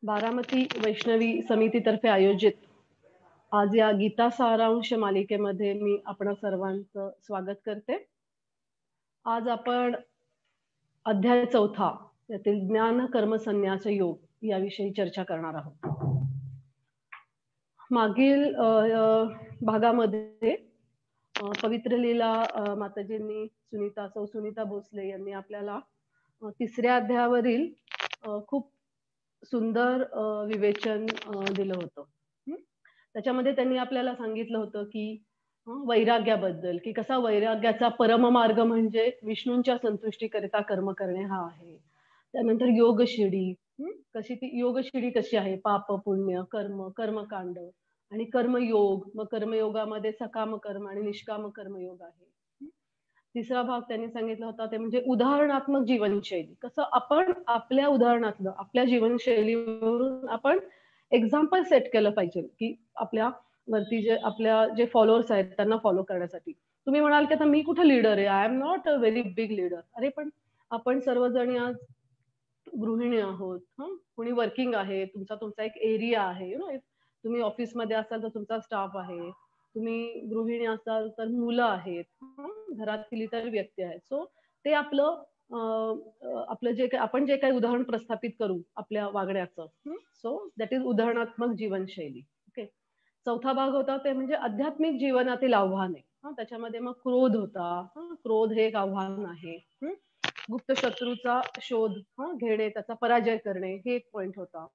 बारामती वैष्णवी समितीतर्फे आयोजित आज या गीता सारांश मालिकेमध्ये मी आपण सर्वांचं स्वागत करते. आज आपण अध्याय 4 यातील ज्ञान कर्म संन्यास योग याविषयी चर्चा करणार आहोत. मागील भागामध्ये पवित्र लीला माताजींनी सुनीता भोसले यांनी आपल्याला तिसऱ्या अध्यायावरील खूप सुंदर विवेचन दिलं होतं. त्याच्यामध्ये त्यांनी आपल्याला सांगितलं होतं की वैराग्याबद्दल, की कसा वैराग्याचा परममार्ग म्हणजे विष्णूंच्या संतुष्टीकरिता कर्म करणे हा आहे. त्यानंतर योगशिडी, ती योगशिडी कशी आहे, पाप पुण्य कर्म, कर्मकांड आणि कर्मयोग. मग कर्मयोगामध्ये सकाम कर्म आणि निष्काम कर्मयोग आहे. तिसरा भाग त्यांनी सांगितला होता ते म्हणजे उदाहरणात्मक जीवनशैली. कसं आपण आपल्या उदाहरणातलं आपल्या जीवनशैलीवरून आपण एक्झाम्पल सेट केलं पाहिजे, की आपल्या वरती जे फॉलोअर्स आहेत त्यांना फॉलो करण्यासाठी. तुम्ही म्हणाल की आता मी कुठं लीडर आहे, I am not a very big leader. अरे पण आपण सर्वजणी आज गृहिणी आहोत, कोणी वर्किंग आहे, तुमचा एक एरिया आहे. तुम्ही ऑफिसमध्ये असाल तर तुमचा स्टाफ आहे, तुम्ही गृहिणी असाल तर मुलं आहेत, घरातील इतर व्यक्ती आहेत. सो ते आपलं आपण जे काही उदाहरण प्रस्थापित करू आपल्या वागण्याचं, सो दॅट इज उदाहरणात्मक जीवनशैली. ओके. चौथा भाग होता ते म्हणजे आध्यात्मिक जीवनातील आव्हाने. त्याच्यामध्ये मग क्रोध होता. क्रोध हे एक आव्हान आहे. गुप्त शत्रूचा शोध घेणे, त्याचा पराजय करणे हे एक पॉइंट होता.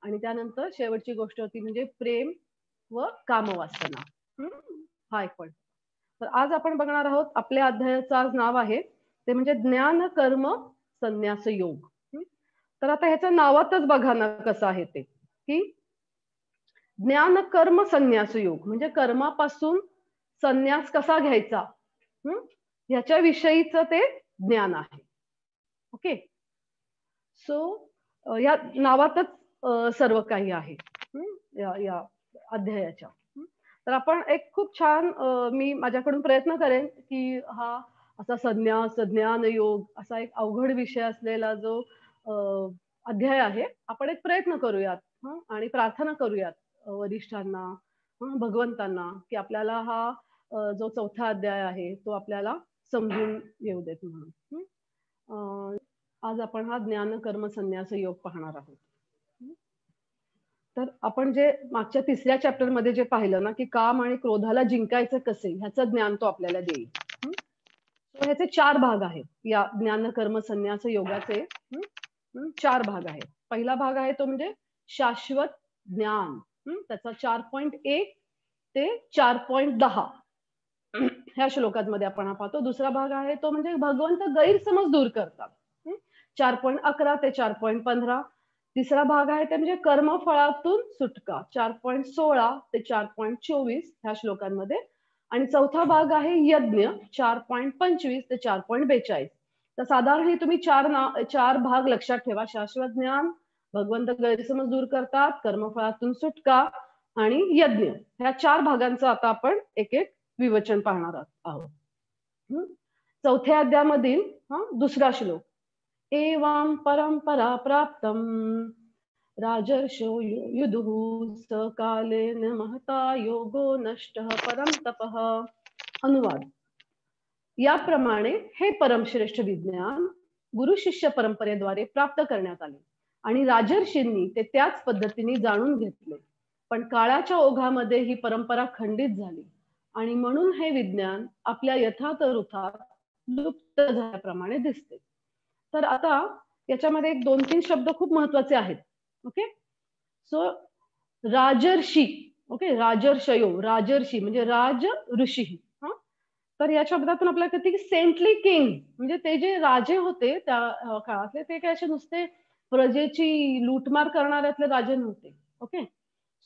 आणि त्यानंतर शेवटची गोष्ट होती म्हणजे प्रेम व कामवासना. हा एक पॉइंट. तर आज आपण बघणार आहोत आपल्या अध्यायाचं आज नाव आहे ते म्हणजे ज्ञान कर्म संन्यास योग. तर आता ह्याच्या नावातच बघा ना कसं आहे ते, की ज्ञान कर्म संन्यास योग म्हणजे कर्मापासून संन्यास कसा घ्यायचा ह्याच्या विषयीचं ते ज्ञान आहे. ओके. सो या नावातच सर्व काही आहे या अध्यायाच्या. तर आपण एक खूप छान मी माझ्याकडून प्रयत्न करेन की हा असा संन्यास ज्ञान योग असा एक अवघड विषय असलेला जो अध्याय आहे, आपण एक प्रयत्न करूयात आणि प्रार्थना करूयात वरिष्ठांना, भगवंतांना, की आपल्याला हा जो चौथा अध्याय आहे तो आपल्याला समजून येऊ देत म्हणून. आज आपण हा ज्ञान कर्म संन्यास योग पाहणार आहोत. तर आपण जे मागच्या तिसऱ्या चॅप्टर मध्ये जे पाहिलं ना, की काम आणि क्रोधाला जिंकायचं कसे ह्याचं ज्ञान तो आपल्याला देईल. ह्याचे 4 भाग आहेत. या ज्ञान कर्म संन्यास योगाचे 4 भाग आहेत. पहिला भाग आहे तो म्हणजे शाश्वत ज्ञान. त्याचा 4.1 ते 4.10 ह्या श्लोकांमध्ये आपण पाहतो. दुसरा भाग आहे तो म्हणजे भगवंत गैरसमज दूर करतात. 4.11 ते 4.15. तिसरा भाग आहे ते म्हणजे कर्मफळातून सुटका 4.16 ते 4.24 ह्या श्लोकांमध्ये. आणि चौथा भाग आहे यज्ञ 4.25 ते 4.42. तर साधारण हे तुम्ही 4 भाग लक्षात ठेवा. शाश्वत ज्ञान, भगवंत गैरसमज दूर करतात, कर्मफळातून सुटका आणि यज्ञ. ह्या 4 भागांचं आता आपण एक एक विवेचन पाहणार आहोत. चौथ्या अध्यायामधील दुसरा श्लोक. एवं परंपरा प्राप्तम राजर्षो युदुः सकालेन महता योगो नष्टः परम तपः. अनुवाद. याप्रमाणे हे परमश्रेष्ठ विज्ञान गुरु शिष्य परंपरेद्वारे प्राप्त करण्यात आले आणि राजर्षींनी ते त्याच पद्धतीने जाणून घेतले. पण काळाच्या ओघामध्ये ही परंपरा खंडित झाली आणि म्हणून हे विज्ञान आपल्या यथार्थ रूपात लुप्त झाल्याप्रमाणे दिसते. तर आता याच्यामध्ये एक 2-3 शब्द खूप महत्वाचे आहेत. ओके. सो राजर्षी, ओके, राजर्षयो, राजर्षी म्हणजे राज ऋषी. तर या शब्दातून आपल्याला कळते की सेंटली किंग म्हणजे ते जे राजे होते त्या काळातले ते काय असे नुसते प्रजेची लूटमार करणाऱ्यातले राजे नव्हते. Okay.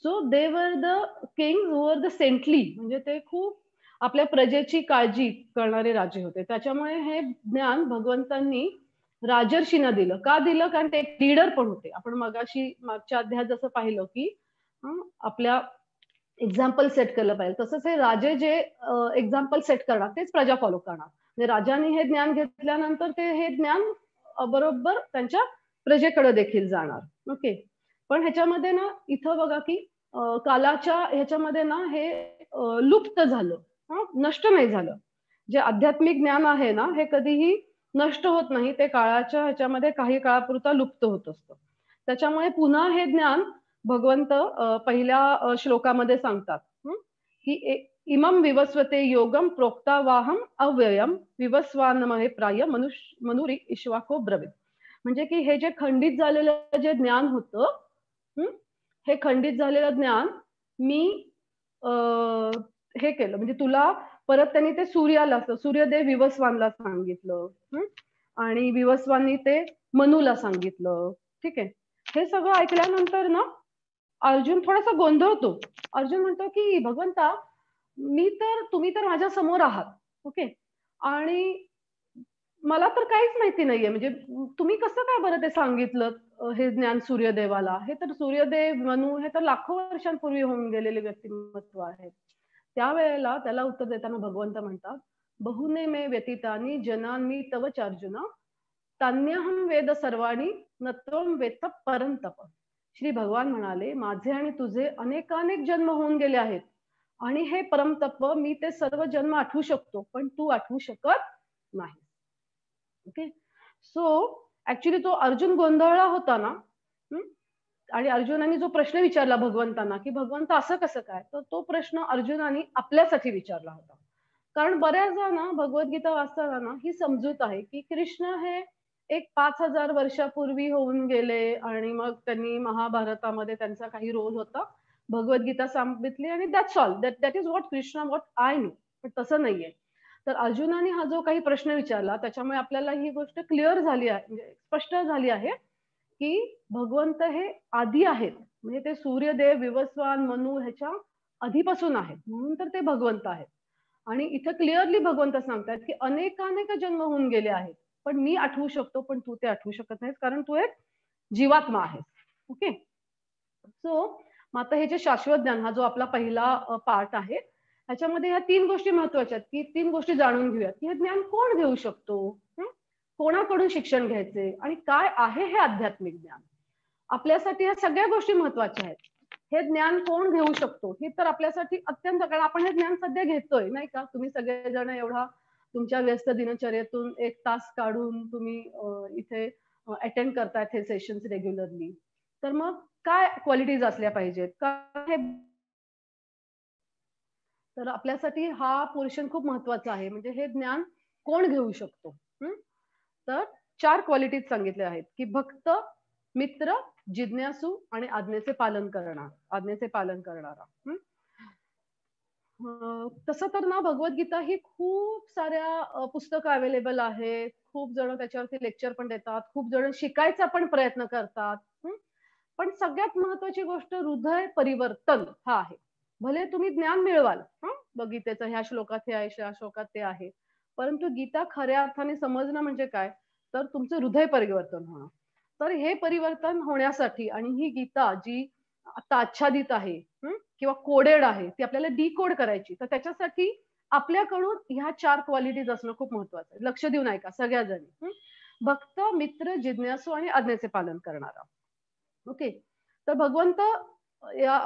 So they were the king who were the saintly म्हणजे ते खूप आपल्या प्रजेची काळजी करणारे राजे होते. त्याच्यामुळे हे ज्ञान भगवंतांनी राजर्षींना दिलं. का दिलं? कारण ते एक लीडर पण होते. आपण मागच्या अध्यायात जसं पाहिलं की आपल्या एक्झाम्पल सेट केलं पाहिजे, तसंच हे राजे जे एक्झाम्पल सेट करणार तेच प्रजा फॉलो करणार. म्हणजे राजांनी हे ज्ञान घेतल्यानंतर ते हे ज्ञान बरोबर त्यांच्या प्रजेकडे देखील जाणार. ओके. पण ह्याच्यामध्ये ना इथं बघा की कालाच्या ह्याच्यामध्ये ना हे लुप्त झालं, नष्ट नाही झालं. जे आध्यात्मिक ज्ञान आहे ना हे कधीही नष्ट होत नाही, ते काळाच्या ह्याच्यामध्ये काही काळापुरता लुप्त होत असतं. त्याच्यामुळे पुन्हा हे ज्ञान भगवंत पहिल्या श्लोकामध्ये सांगतात की इमं विवस्वते योगम प्रोक्तावाहम अव्ययम विवस्वानमहे प्राय मनुरी इश्वाको ब्रवीत. म्हणजे की हे जे खंडित झालेलं जे ज्ञान होतं, हे खंडित झालेलं ज्ञान मी हे केलं, म्हणजे तुला परत त्यांनी ते सूर्याला, सूर्यदेव विवस्वानला सांगितलं आणि विवस्वानी ते मनूला सांगितलं. ठीक आहे. हे सगळं ऐकल्यानंतर ना अर्जुन थोडासा गोंधळतो. अर्जुन म्हणतो की भगवंता, तुम्ही तर माझ्या समोर आहात, ओके, आणि मला तर काहीच माहिती नाहीये, म्हणजे तुम्ही कसं काय बरं ते सांगितलं हे ज्ञान सूर्यदेवाला? हे तर सूर्यदेव, मनू हे तर लाखो वर्षांपूर्वी होऊन गेलेले व्यक्तिमत्व आहेत. त्यावेळेला त्याला उत्तर देताना भगवंत म्हणतात, बहुने मे व्यतीतानी जनान्मी तव चार्जुना तान्यहम वेद सर्वाणी नत्वम वेत्त परंतप. श्री भगवान म्हणाले, माझे आणि तुझे अनेकानेक जन्म होऊन गेले आहेत आणि हे परमतप मी ते सर्व जन्म आठवू शकतो, पण तू आठवू शकत नाही. ओके. सो ऍक्च्युली तो अर्जुन गोंधळला होता ना, आणि अर्जुनाने जो प्रश्न विचारला भगवंतांना की भगवंत असं कसं काय, तर तो प्रश्न अर्जुनाने आपल्यासाठी विचारला होता. कारण बऱ्याचदा ना भगवद्गीता वाचताना ना ही समजूत आहे की कृष्ण हे एक 5000 वर्षापूर्वी होऊन गेले आणि मग त्यांनी महाभारतामध्ये त्यांचा काही रोल होता, भगवद्गीता सांगितली आणि that's all, that is what Krishna, what I know. पण तसं नाहीये. तर अर्जुनाने हा जो काही प्रश्न विचारला त्याच्यामुळे आपल्याला ही गोष्ट क्लिअर झाली आहे, म्हणजे स्पष्ट झाली आहे की भगवंत हे आधी आहेत, म्हणजे ते सूर्यदेव, विवस्वान, मनू ह्याच्या आधीपासून आहेत, म्हणून तर ते भगवंत आहेत. आणि इथं क्लिअरली भगवंत सांगतात की अनेकानेक जन्म होऊन गेले आहेत, पण मी आठवू शकतो, पण तू ते आठवू शकत नाहीस, कारण तू एक जीवात्मा आहेस. ओके. सो आता हे जे शाश्वत ज्ञान, हा जो आपला पहिला पार्ट आहे, ह्याच्यामध्ये ह्या 3 गोष्टी महत्वाच्या आहेत की 3 गोष्टी जाणून घेऊयात की हे ज्ञान कोण घेऊ शकतो, कोणाकडून शिक्षण घ्यायचे आणि काय आहे हे आध्यात्मिक ज्ञान. आपल्यासाठी ह्या सगळ्या गोष्टी महत्वाच्या आहेत. हे ज्ञान कोण घेऊ शकतो हे तर आपल्यासाठी अत्यंत, कारण आपण हे ज्ञान सध्या घेतोय नाही का. तुम्ही सगळेजण एवढा तुमच्या व्यस्त दिनचर्येतून 1 तास काढून तुम्ही इथे अटेंड करतायत हे सेशन्स रेग्युलरली. तर मग काय क्वालिटीज असल्या पाहिजेत, काय तर आपल्यासाठी हा पोर्शन खूप महत्वाचा आहे. म्हणजे हे ज्ञान कोण घेऊ शकतो. तर 4 क्वालिटीज सांगितल्या आहेत की भक्त, मित्र, जिज्ञासू आणि आज्ञेचे पालन करणारा. तसं तर ना भगवद्गीता ही खूप साऱ्या पुस्तकं अवेलेबल आहेत. खूप जण त्याच्यावरती लेक्चर पण देतात, खूप जण शिकायचा पण प्रयत्न करतात. पण सगळ्यात महत्वाची गोष्ट हृदय परिवर्तन हा आहे. भले तुम्ही ज्ञान मिळवाल गीतेचं, ह्या श्लोकात हे आहे, ह्या श्लोकात ते आहे, परंतु गीता खऱ्या अर्थाने समजणं म्हणजे काय, तर तुमचं हृदय परिवर्तन होणं. तर हे परिवर्तन होण्यासाठी आणि ही गीता जी आता आच्छादित आहे किंवा कोडेड आहे, ती आपल्याला डिकोड करायची, तर त्याच्यासाठी आपल्याकडून ह्या 4 क्वालिटीज असणं खूप महत्वाचं आहे. लक्ष देऊन ऐका सगळ्याजणी. भक्त, मित्र, जिज्ञासू आणि आज्ञेचे पालन करणारा. ओके. तर भगवंत या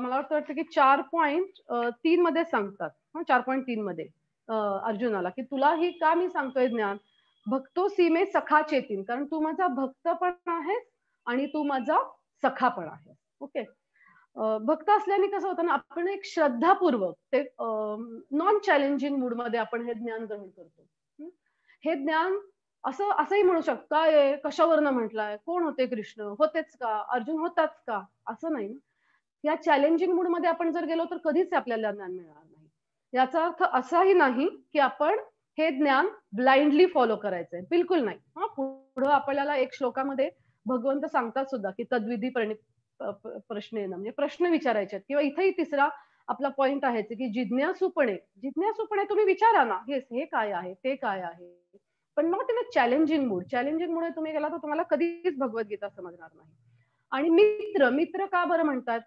मला वाटतं की 4.3 मध्ये सांगतात, 4.3 मध्ये अर्जुनाला की तुला ही का मी सांगतोय ज्ञान, भक्तो सीमे सखा चेतीन, कारण तू माझा भक्त पण आहेस आणि तू माझा सखा पण आहेस. ओके. भक्त असल्याने कसं होतं ना, आपण एक श्रद्धापूर्वक ते नॉन चॅलेंजिंग मूड मध्ये आपण हे ज्ञान ग्रहण करतो. हे ज्ञान असंही म्हणू शकतो, काय कशावरनं म्हटलंय, कोण होते कृष्ण, होतेच का, अर्जुन होताच का, असं नाही. या चॅलेंजिंग मूड मध्ये आपण जर गेलो तर कधीच आपल्याला ज्ञान मिळणार नाही. याचा अर्थ असाही नाही की आपण हे ज्ञान ब्लाइंडली फॉलो करायचंय, बिलकुल नाही. पुढे आपल्याला एक श्लोकामध्ये भगवंत सांगतात सुद्धा की तद्विधी प्रश्न म्हणजे प्रश्न विचारायचे, किंवा इथेही तिसरा आपला पॉइंट आहे की जिज्ञासूपणे तुम्ही विचारा ना, हे काय आहे, ते काय आहे, पण not in a challenging mood. Challenging mood तुम्ही गेला तर तुम्हाला कधीच भगवद्गीता समजणार नाही. आणि मित्र का बरं म्हणतात,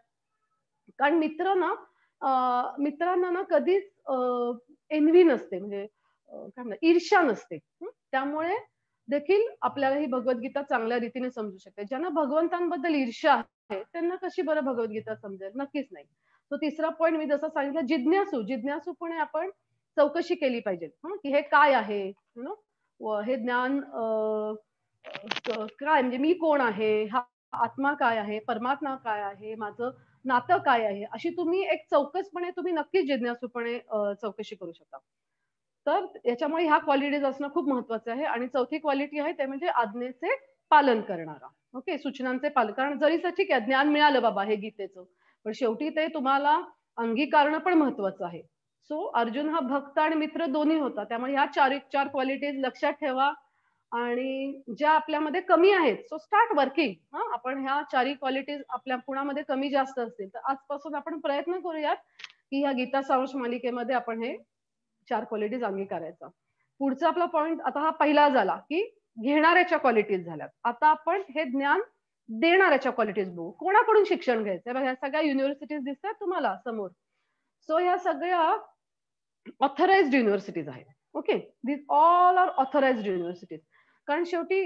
कारण मित्रांना ना कधीच एन्व्ही नसते, म्हणजे काय म्हणतात, ईर्ष्या नसते. त्यामुळे देखील आपल्याला ही भगवद्गीता चांगल्या रीतीने समजू शकते. ज्यांना भगवंतांबद्दल ईर्ष्या आहे त्यांना कशी बरं भगवद्गीता समजेल? नक्कीच नाही. तो तिसरा पॉइंट मी जसं सांगितलं, जिज्ञासूपणे आपण चौकशी केली पाहिजे, की हे काय आहे, हे ज्ञान काय, म्हणजे मी कोण आहे, हा आत्मा काय आहे, परमात्मा काय आहे, माझं नातं काय आहे, अशी तुम्ही एक चौकसपणे तुम्ही नक्कीच जिज्ञासूपणे चौकशी करू शकता. तर याच्यामुळे ह्या क्वालिटीज असणं खूप महत्वाचं आहे. आणि चौथी क्वालिटी आहे ते म्हणजे आज्ञेचे पालन करणारा. ओके, सूचनांचे पालन. कारण जरी ठीक आहे, ज्ञान मिळालं बाबा हे गीतेचं, पण शेवटी ते तुम्हाला अंगीकारणं पण महत्वाचं आहे. सो अर्जुन हा भक्त आणि मित्र दोन्ही होता. त्यामुळे ह्या चार क्वालिटीज लक्षात ठेवा. आणि ज्या आपल्यामध्ये कमी आहेत, सो स्टार्ट वर्किंग. आपण ह्या चारही क्वालिटीज आपल्या कुणामध्ये कमी जास्त असतील तर आजपासून आपण प्रयत्न करूयात की ह्या गीता सारांश मालिकेमध्ये आपण हे 4 क्वालिटीज अंगीकारायचा. पुढचा आपला पॉइंट आता हा पहिला झाला की घेणाऱ्याच्या क्वालिटीज झाल्यात. आता आपण हे ज्ञान देणाऱ्याच्या क्वालिटीज बघू. कोणाकडून शिक्षण घ्यायचं? बघा, ह्या सगळ्या युनिव्हर्सिटीज दिसतात तुम्हाला समोर. सो ह्या सगळ्या ऑथराइज्ड युनिव्हर्सिटीज आहेत. ओके, दिस ऑल आर ऑथराइज्ड युनिव्हर्सिटीज. कारण शेवटी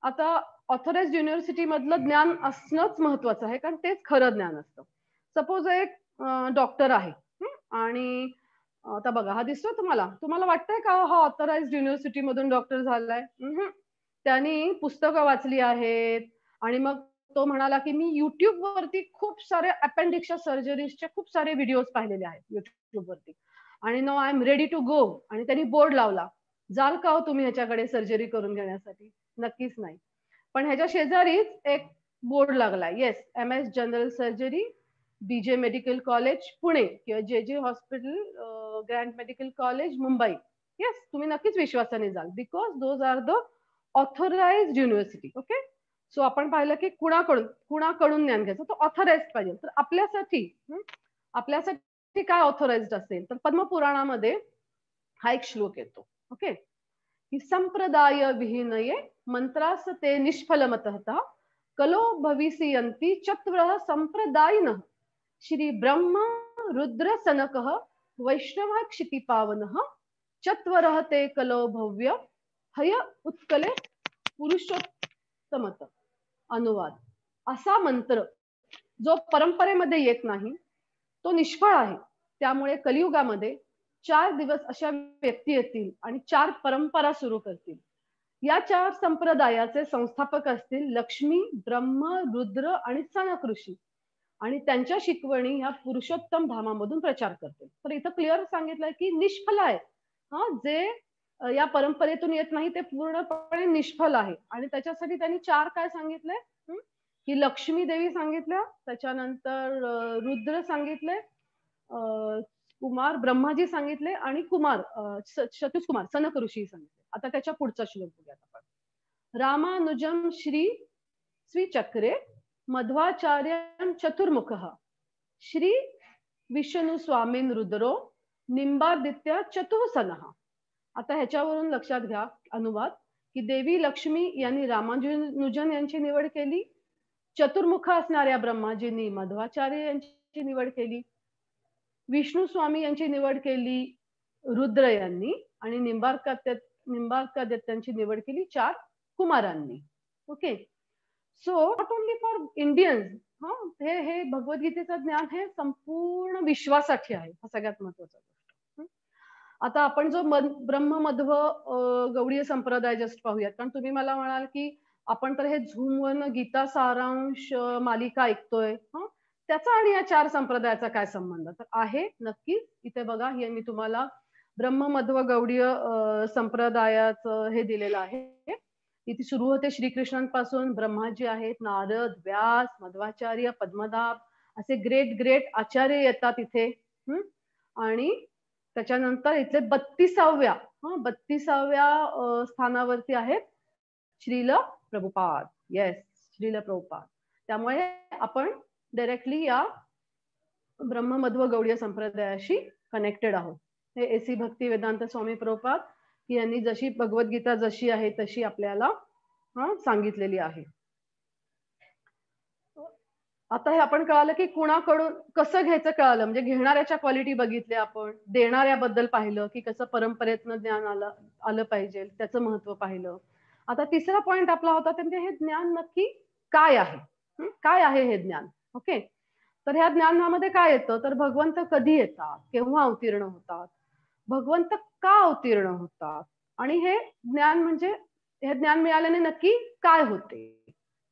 आता ऑथराइज्ड युनिव्हर्सिटी मधलं ज्ञान असणंच महत्वाचं आहे, कारण तेच खरं ज्ञान असतं. सपोज एक डॉक्टर आहे, आणि आता बघा हा दिसतोय तुम्हाला, तुम्हाला वाटतंय का हा ऑथराइज्ड युनिव्हर्सिटी मधून डॉक्टर झालाय? त्यांनी पुस्तकं वाचली आहेत आणि मग तो म्हणाला की मी युट्यूब वरती खूप सारे अपेंडिक्सच्या सर्जरीजचे खूप सारे व्हिडिओज पाहिलेले आहेत युट्यूब वरती, आणि no I am ready to go, आणि त्यांनी बोर्ड लावला. जाल का हो तुम्ही ह्याच्याकडे सर्जरी करून घेण्यासाठी? नक्कीच नाही. पण ह्याच्या शेजारीच एक बोर्ड लागलाय, yes, MS general surgery, BJ medical college Pune किंवा JJ hospital Grant medical college Mumbai. Yes, तुम्ही नक्कीच विश्वासाने जाल, because those are the authorised university. Okay, so आपण पाहिलं की कुणाकडून ज्ञान घ्यायचं, तो ऑथराइज्ड पाहिजे. तर आपल्यासाठी काय ऑथराइज्ड असेल, तर पद्मपुराणामध्ये हा एक श्लोक येतो. ओके, की संप्रदाय विहीनये मंत्रास ते निष्फलमतः कलो भविष्यन्ति चत्वरः संप्रदायिनः श्री ब्रह्म रुद्र सनकः वैष्णव क्षितिपावनः चत्वरः ते कलो भव्य हय उत्कले पुरुषोत्तमत. अनुवाद, असा मंत्र जो परंपरेमध्ये येत नाही तो निष्फळ आहे. त्यामुळे कलियुगामध्ये 4 दिवस अशा व्यक्ती येतील आणि 4 परंपरा सुरू करतील. या 4 संप्रदायाचे संस्थापक असतील लक्ष्मी, ब्रह्म, रुद्र आणि सनक ऋषी, आणि त्यांच्या शिकवणी ह्या पुरुषोत्तम धामामधून प्रचार करतील. तर इथं क्लिअर सांगितलंय की निष्फल आहे. जे या परंपरेतून येत नाही ते पूर्णपणे निष्फल आहे. आणि त्याच्यासाठी त्यांनी 4 काय सांगितले, की लक्ष्मी देवी सांगितल्या, त्याच्यानंतर रुद्र सांगितले, कुमार ब्रह्माजी सांगितले, आणि चतुष्कुमार सनक ऋषी सांगितले. आता त्याच्या पुढचा श्लोक बघूयात आपण. रामानुजम श्री चक्रे मध्वाचार्य चतुर्मुखः श्री विष्णू स्वामीन रुद्रो निंबादित्य चतुःसनः. आता ह्याच्यावरून लक्षात घ्या अनुवाद, की देवी लक्ष्मी यांनी रामानुजन यांची निवड केली, चतुर्मुख असणाऱ्या ब्रह्माजींनी मध्वाचार्य यांची निवड केली, विष्णू स्वामी यांची निवड केली रुद्र यांनी, आणि निंबार्कादित्यांची निवड केली 4 कुमारांनी. Okay, so not only for Indians, हे भगवद्गीतेचं ज्ञान हे संपूर्ण विश्वासाठी आहे, हा सगळ्यात महत्वाचा गोष्ट. आता आपण जो ब्रह्म मध्व गौडीय संप्रदाय जस्ट पाहूयात. कारण तुम्ही मला म्हणाल की आपण तर हे झूमवरनं गीता सारांश मालिका ऐकतोय, त्याचा आणि या 4 संप्रदायाचा काय संबंध? तर आहे नक्की. इथे बघा, हे मी तुम्हाला ब्रह्म मध्व गौडीय संप्रदायाचं हे दिलेलं आहे. इथे सुरू होते श्रीकृष्णांपासून. ब्रह्माजी आहेत, नारद, व्यास, मध्वाचार्य, पद्मनाभ असे ग्रेट आचार्य येतात इथे. आणि त्याच्यानंतर इथले 32व्या स्थानावरती आहेत श्रील प्रभुपाद. येस, श्रील प्रभुपाद. त्यामुळे आपण डायरेक्टली या ब्रह्म मध्व गौडीय संप्रदायाशी कनेक्टेड आहोत. हे AC भक्ती वेदांत स्वामी प्रभुपाद यांनी जशी भगवद्गीता जशी आहे तशी आपल्याला सांगितलेली आहे. आता हे आपण कळालं की कुणाकडून कसं घ्यायचं कळालं, म्हणजे घेणाऱ्याच्या क्वालिटी बघितल्या आपण, देणाऱ्याबद्दल पाहिलं की कसं परंपरेतनं ज्ञान आलं पाहिजे, त्याचं महत्व पाहिलं. आता तिसरा पॉइंट आपला होता ते म्हणजे हे ज्ञान नक्की काय आहे, काय आहे हे ज्ञान. ओके, तर ह्या ज्ञानामध्ये काय येतं तर भगवंत कधी येतात, केव्हा अवतीर्ण होतात, भगवंत का अवतीर्ण होतात, आणि हे ज्ञान म्हणजे हे ज्ञान मिळाल्याने नक्की काय होते.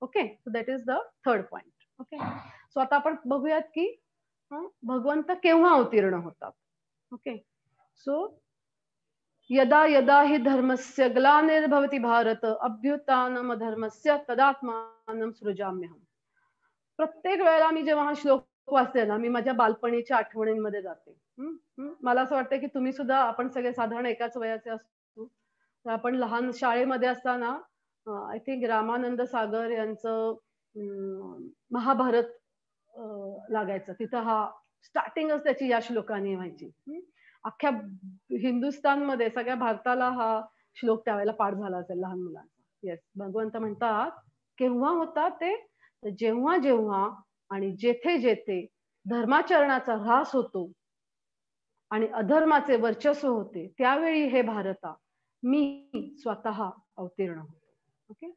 Okay, so that is the third point. Okay, so आता आपण बघूयात की भगवंत केव्हा अवतीर्ण होतात. ओके, सो यदा यदा हि धर्मस्य ग्लानिर्भवति भारत अभ्युत्थानम धर्मस्य तदात्मानं सृजाम्यहम्. प्रत्येक वेळेला मी जेव्हा हा श्लोक वाचते ना, मी माझ्या बालपणीच्या आठवणींमध्ये जाते. मला असं वाटतं की तुम्ही सुद्धा, आपण सगळे साधारण एकाच वयाचे असतो. तर आपण लहान शाळेमध्ये असताना आय थिंक रामानंद सागर यांचं महाभारत लागायचं. तिथं हा स्टार्टिंगच त्याची या श्लोकाने व्हायची. अख्ख्या हिंदुस्थानमध्ये सगळ्या भारताला हा श्लोक त्यावेळेला पाठ झाला असेल लहान मुलांचा. येस, भगवंत म्हणतात केव्हा होतात ते, जेव्हा जेव्हा आणि जेथे जेथे धर्माचरणाचा ऱ्हास होतो आणि अधर्माचे वर्चस्व होते, त्यावेळी हे भारता मी स्वतः अवतीर्ण होतो. ओके,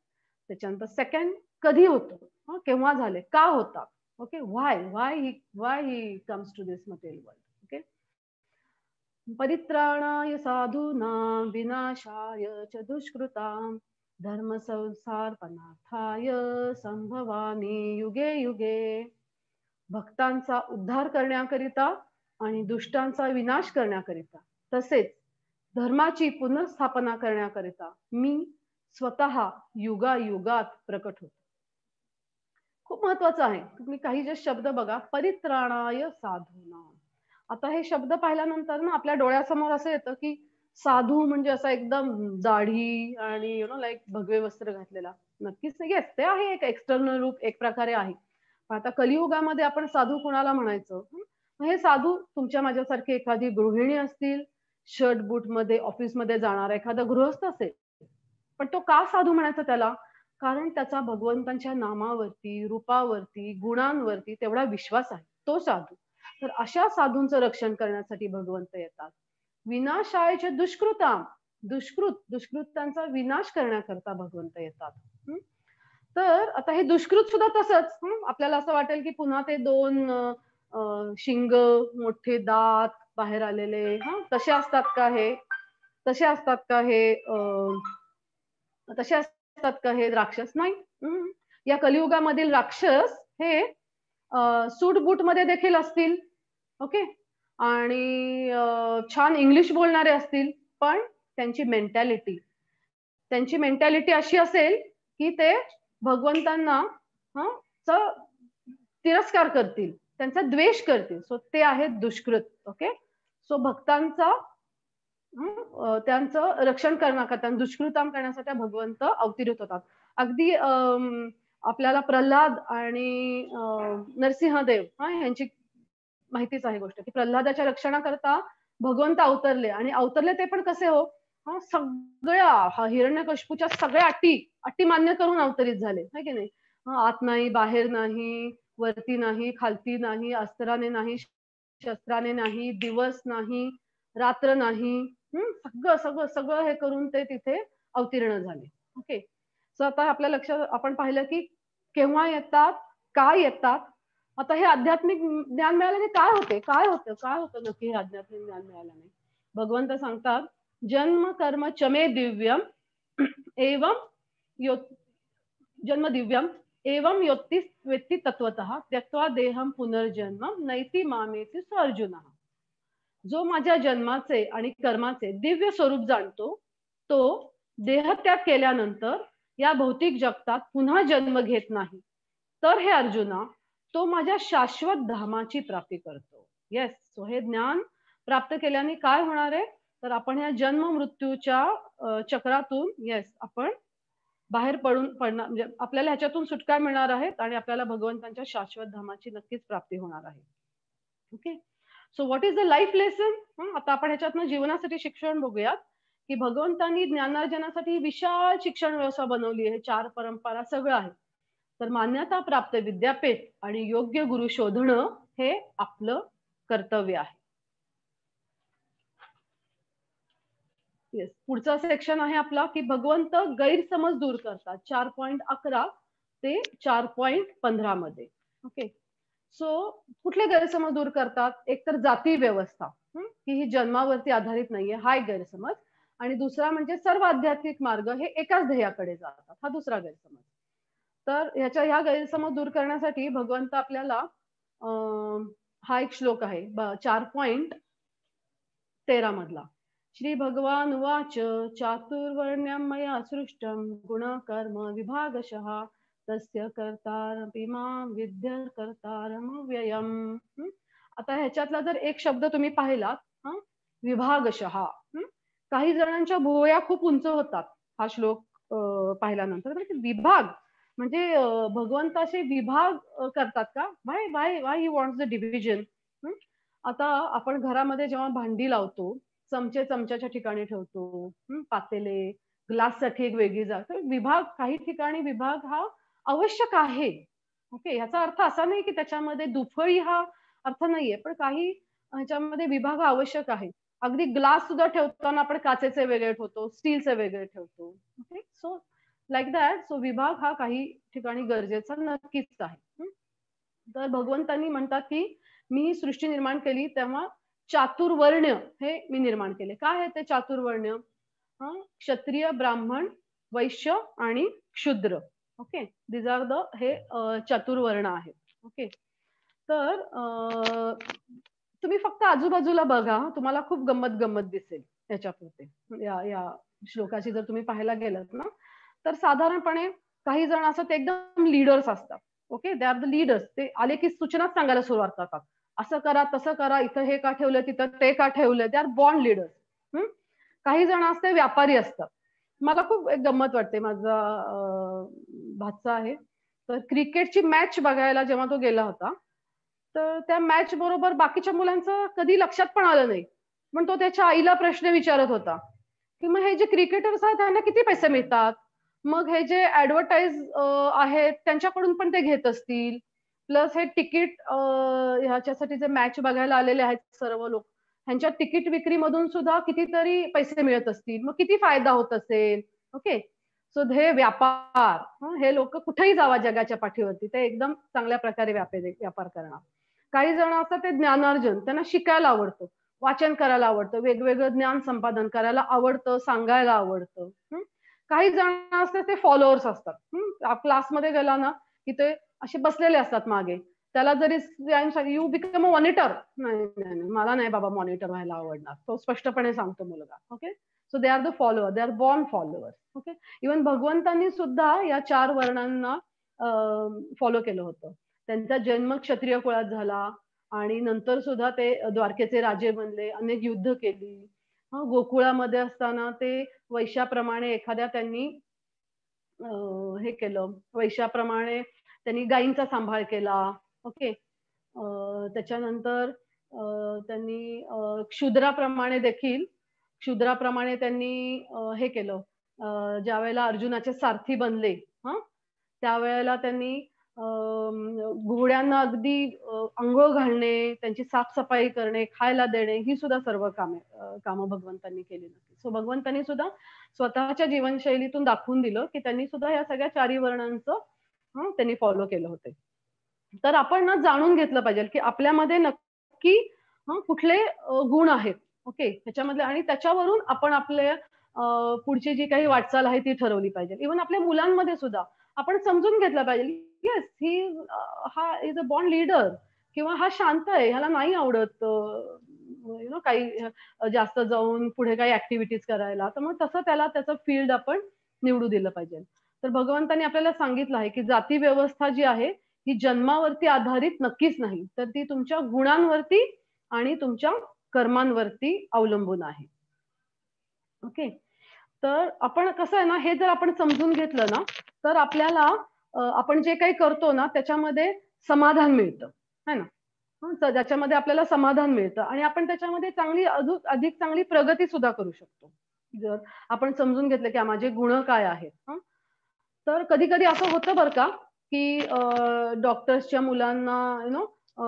त्याच्यानंतर सेकंड कधी होतो, केव्हा झाले, का होतात. Okay, why he comes to this material world. Okay, परित्राणाय साधूनां विनाशाय च दुष्कृतां धर्म संस्थापनार्थाय संभवामी युगे युगे. भक्तांचा उद्धार करण्याकरिता आणि दुष्टांचा विनाश करण्याकरिता तसेच धर्माची पुनर्स्थापना करण्याकरिता मी स्वतः युगायुगात प्रकट होतो. खूप महत्वाचं आहे. तुम्ही काही जे शब्द बघा, परित्राणाय साधूनां. आता हे शब्द पाहिल्यानंतर ना आपल्या डोळ्यासमोर असं येतं की साधू म्हणजे असा एकदम दाढी आणि लाईक भगवे वस्त्र घातलेला. नक्कीच नाही, येस ते आहे एक एक्सटर्नल रूप, एक प्रकारे आहे. पण आता कलियुगामध्ये आपण साधू कुणाला म्हणायचं. हे साधू तुमच्या माझ्यासारखी एखादी गृहिणी असतील, शर्ट बूट मध्ये ऑफिसमध्ये जाणारा एखादा गृहस्थ असेल. पण तो का साधू म्हणायचा त्याला, कारण त्याचा भगवंतांच्या नामावरती, रूपावरती, गुणांवरती तेवढा विश्वास आहे, तो साधू. तर अशा साधूंचं रक्षण करण्यासाठी भगवंत येतात. विनाशायचे दुष्कृतां, दुष्कृतांचा विनाश करण्याकरता भगवंत येतात. तर आता हे दुष्कृत सुद्धा तसंच. आपल्याला असं वाटेल की पुन्हा ते दोन शिंग, मोठे दात बाहेर आलेले, तसे असतात का हे, तसे असतात का हे तसे असतात का हे राक्षस. नाही, या कलियुगामधील राक्षस हे सूट बूट मध्ये देखील असतील. ओके, आणि छान इंग्लिश बोलणारे असतील, पण त्यांची मेंटॅलिटी अशी असेल की ते भगवंतांना तिरस्कार करतील, त्यांचा द्वेष करतील. सो ते आहेत दुष्कृत. ओके, सो भक्तांचा त्यांचं रक्षण करण्याकरता, दुष्कृताम करण्यासाठी भगवंत अवतीर्णत होतात. अगदी आपल्याला प्रल्हाद आणि नरसिंहदेव यांची माहितीच आहे गोष्ट की प्रल्हादाच्या रक्षणाकरता भगवंत अवतरले, आणि अवतरले ते पण कसे हो, सगळ्या हिरण्यकशिपूच्या सगळ्या अटी मान्य करून अवतरित झाले, है की नाही. आत नाही, बाहेर नाही, वरती नाही, खालती नाही, अस्त्राने नाही, शस्त्राने नाही, दिवस नाही, रात्र नाही, सगळं सगळं सगळं हे करून ते तिथे अवतीर्ण झाले. ओके, सो आता आपल्या लक्षात आपण पाहिलं की केव्हा येतात, काय येतात. आता हे आध्यात्मिक ज्ञान मिळाल्याने काय होतं नक्की हे आध्यात्मिक ज्ञान मिळाल्याने. भगवंत सांगतात जन्म कर्म चमे दिव्यम एवं जन्म दिव्यम एवं योत्ती वेत्ती तत्वतः त्यक्त्वा देहम पुनर्जन्म नैति मामेति स अर्जुन. जो माझ्या जन्माचे आणि कर्माचे दिव्य स्वरूप जाणतो, तो देहत्याग केल्यानंतर या भौतिक जगतात पुन्हा जन्म घेत नाही. तर हे अर्जुना, तो माझ्या शाश्वत धामाची प्राप्ती करतो. येस, सो हे ज्ञान प्राप्त केल्याने काय होणार आहे, तर आपण या जन्म मृत्यूच्या चक्रातून आपण बाहेर पडणार, म्हणजे आपल्याला ह्याच्यातून सुटका मिळणार आहे आणि आपल्याला भगवंतांच्या शाश्वत धामाची नक्कीच प्राप्ती होणार आहे. Okay, so what is the life lesson. आता आपण ह्याच्यातनं जीवनासाठी शिक्षण बघूयात की भगवंतांनी ज्ञानार्जनासाठी विशाल शिक्षण व्यवस्था बनवली आहे. 4 परंपरा सगळं आहे. तर मान्यता प्राप्त विद्यापीठ आणि योग्य गुरु शोधणं हे आपलं कर्तव्य आहे. येस, पुढचा सेक्शन आहे आपला की भगवंत गैरसमज दूर करतात 4.11 ते 4.15 मध्ये. ओके, सो कुठले गैरसमज दूर करतात? एक तर जाती व्यवस्था, की ही जन्मावरती आधारित नाहीये, हा एक गैरसमज. आणि दुसरा म्हणजे सर्व आध्यात्मिक मार्ग हे एकाच ध्येयाकडे जातात, हा दुसरा गैरसमज. तर ह्या गैरसमज दूर करण्यासाठी भगवंत आपल्याला हा एक श्लोक आहे 4.13 मधला. श्री भगवान उवाच चातुर्वर्ण्यं मया सृष्टं गुणकर्म विभागशः तस्य कर्तारपि मां विद्य कर्तारमव्ययम्. आता ह्याच्यातला जर एक शब्द तुम्ही पाहिलात, विभागशः, काही जणांच्या भुवया खूप उंच होतात हा श्लोक पाहिल्यानंतर. विभाग म्हणजे भगवंत असे विभाग करतात का? Y Y Y he wants the division. आता आपण घरामध्ये जेव्हा भांडी लावतो, चमचे चमच्याच्या ठिकाणी ठेवतो, पातेले ग्लाससाठी एक वेगळी जागा. विभाग काही ठिकाणी विभाग हा आवश्यक आहे. ओके, याचा अर्थ असा नाही की त्याच्यामध्ये दुफळी हा अर्थ नाहीये, पण काही ह्याच्यामध्ये विभाग हा आवश्यक आहे. अगदी ग्लास सुद्धा ठेवताना आपण काचेचे वेगळे ठेवतो, स्टीलचे वेगळे ठेवतो. Okay, so like that. So विभाग हा काही ठिकाणी गरजेचा नक्कीच आहे. तर भगवंतांनी म्हणतात की मी ही सृष्टी निर्माण केली तेव्हा चातुर्वर्ण्य हे मी निर्माण केले. काय आहे ते चातुर्वर्ण्य? क्षत्रिय, ब्राह्मण, वैश्य आणि क्षुद्र. ओके, दिज आर द हे चतुर्वर्ण आहेत. ओके, तर तुम्ही फक्त आजूबाजूला बघा, तुम्हाला खूप गंमत गंमत दिसेल याच्यापुरते. या श्लोकाची जर तुम्ही पाहायला गेलात ना, तर साधारणपणे काही जण असं ते एकदम लीडर्स असतात. Okay, they are the leaders. ते आले की सूचनाच सांगायला सुरुवात करतात. असं करा, तसं करा, इथं हे का ठेवलं, तिथं ते का ठेवलं. They are born leaders. काही जण असते व्यापारी असतात. मला खूप एक गंमत वाटते. माझा भाचा आहे, तर क्रिकेटची मॅच बघायला जेव्हा तो गेला होता, तर त्या मॅच बरोबर बाकीच्या मुलांचं कधी लक्षात पण आलं नाही. पण तो त्याच्या आईला प्रश्न विचारत होता की मग हे जे क्रिकेटर्स आहेत त्यांना किती पैसे मिळतात? मग हे जे ऍडव्हर्टाईज आहेत त्यांच्याकडून पण ते घेत असतील. प्लस हे तिकीट ह्याच्यासाठी जे मॅच बघायला आलेले आहेत सर्व लोक, ह्यांच्या तिकीट विक्रीमधून सुद्धा कितीतरी पैसे मिळत असतील. मग किती फायदा होत असेल. ओके, सो हे व्यापार, हे लोक कुठेही जावा जगाच्या पाठीवरती ते एकदम चांगल्या प्रकारे व्यापार करणार. काही जण असतात ते ज्ञानार्जन, त्यांना शिकायला आवडतं, वाचन करायला आवडतं, वेगवेगळं ज्ञान संपादन करायला आवडतं, सांगायला आवडतं. काही जण असतात ते फॉलोअर्स असतात. क्लासमध्ये गेला ना की ते असे बसलेले असतात मागे. त्याला जरी यू बिकम अ मॉनिटर, नाही मला नाही बाबा मॉनिटर व्हायला आवडणार, तो स्पष्टपणे सांगतो मुलगा. Okay, so they are the follower, they are born follower. Okay, even भगवंतांनी सुद्धा या 4 वर्णांना फॉलो केलं होतं. त्यांचा जन्म क्षत्रिय कुळात झाला आणि नंतर सुद्धा ते द्वारकेचे राजे बनले, अनेक युद्ध केली. गोकुळामध्ये असताना ते वैश्याप्रमाणे एखाद्या त्यांनी हे केलं, वैश्याप्रमाणे त्यांनी गायींचा सांभाळ केला. ओके, त्याच्यानंतर त्यांनी क्षुद्राप्रमाणे त्यांनी हे केलं. ज्या वेळेला अर्जुनाचे सारथी बनले, त्यावेळेला त्यांनी घोड्यांना अगदी अंघोळ घालणे, त्यांची साफसफाई करणे, खायला देणे, ही सुद्धा सर्व कामं भगवंतांनी केली नव्हती. सो भगवंतांनी सुद्धा स्वतःच्या जीवनशैलीतून दाखवून दिलं की त्यांनी सुद्धा या सगळ्या 4 वर्णांचं त्यांनी फॉलो केलं होते. तर आपण ना जाणून घेतलं पाहिजे की आपल्यामध्ये नक्की कुठले गुण आहेत. ओके, त्याच्यामधले, आणि त्याच्यावरून आपण आपल्या पुढची जी काही वाटचाल आहे ती ठरवली पाहिजे. इव्हन आपल्या मुलांमध्ये सुद्धा आपण समजून घेतलं पाहिजे, येस ही हा इज अ बॉर्न लीडर, किंवा हा शांत आहे, ह्याला नाही आवडत काही जास्त जाऊन पुढे काही ऍक्टिव्हिटीज करायला. तर मग तसं त्याला त्याचं फील्ड आपण निवडू दिलं पाहिजे. तर भगवंतांनी आपल्याला सांगितलं आहे की जाती व्यवस्था जी आहे ही जन्मावरती आधारित नक्कीच नाही, तर ती तुमच्या गुणांवरती आणि तुमच्या कर्मांवरती अवलंबून आहे. ओके, तर आपण कसं आहे ना, हे जर आपण समजून घेतलं ना, तर आपल्याला आपण जे काही करतो ना त्याच्यामध्ये समाधान मिळतं, है ना. ज्याच्यामध्ये आपल्याला समाधान मिळतं आणि आपण त्याच्यामध्ये अधिक चांगली प्रगती सुद्धा करू शकतो, जर आपण समजून घेतलं की माझे गुण काय आहेत. तर कधी कधी असं होतं बरं का की डॉक्टर्सच्या मुलांना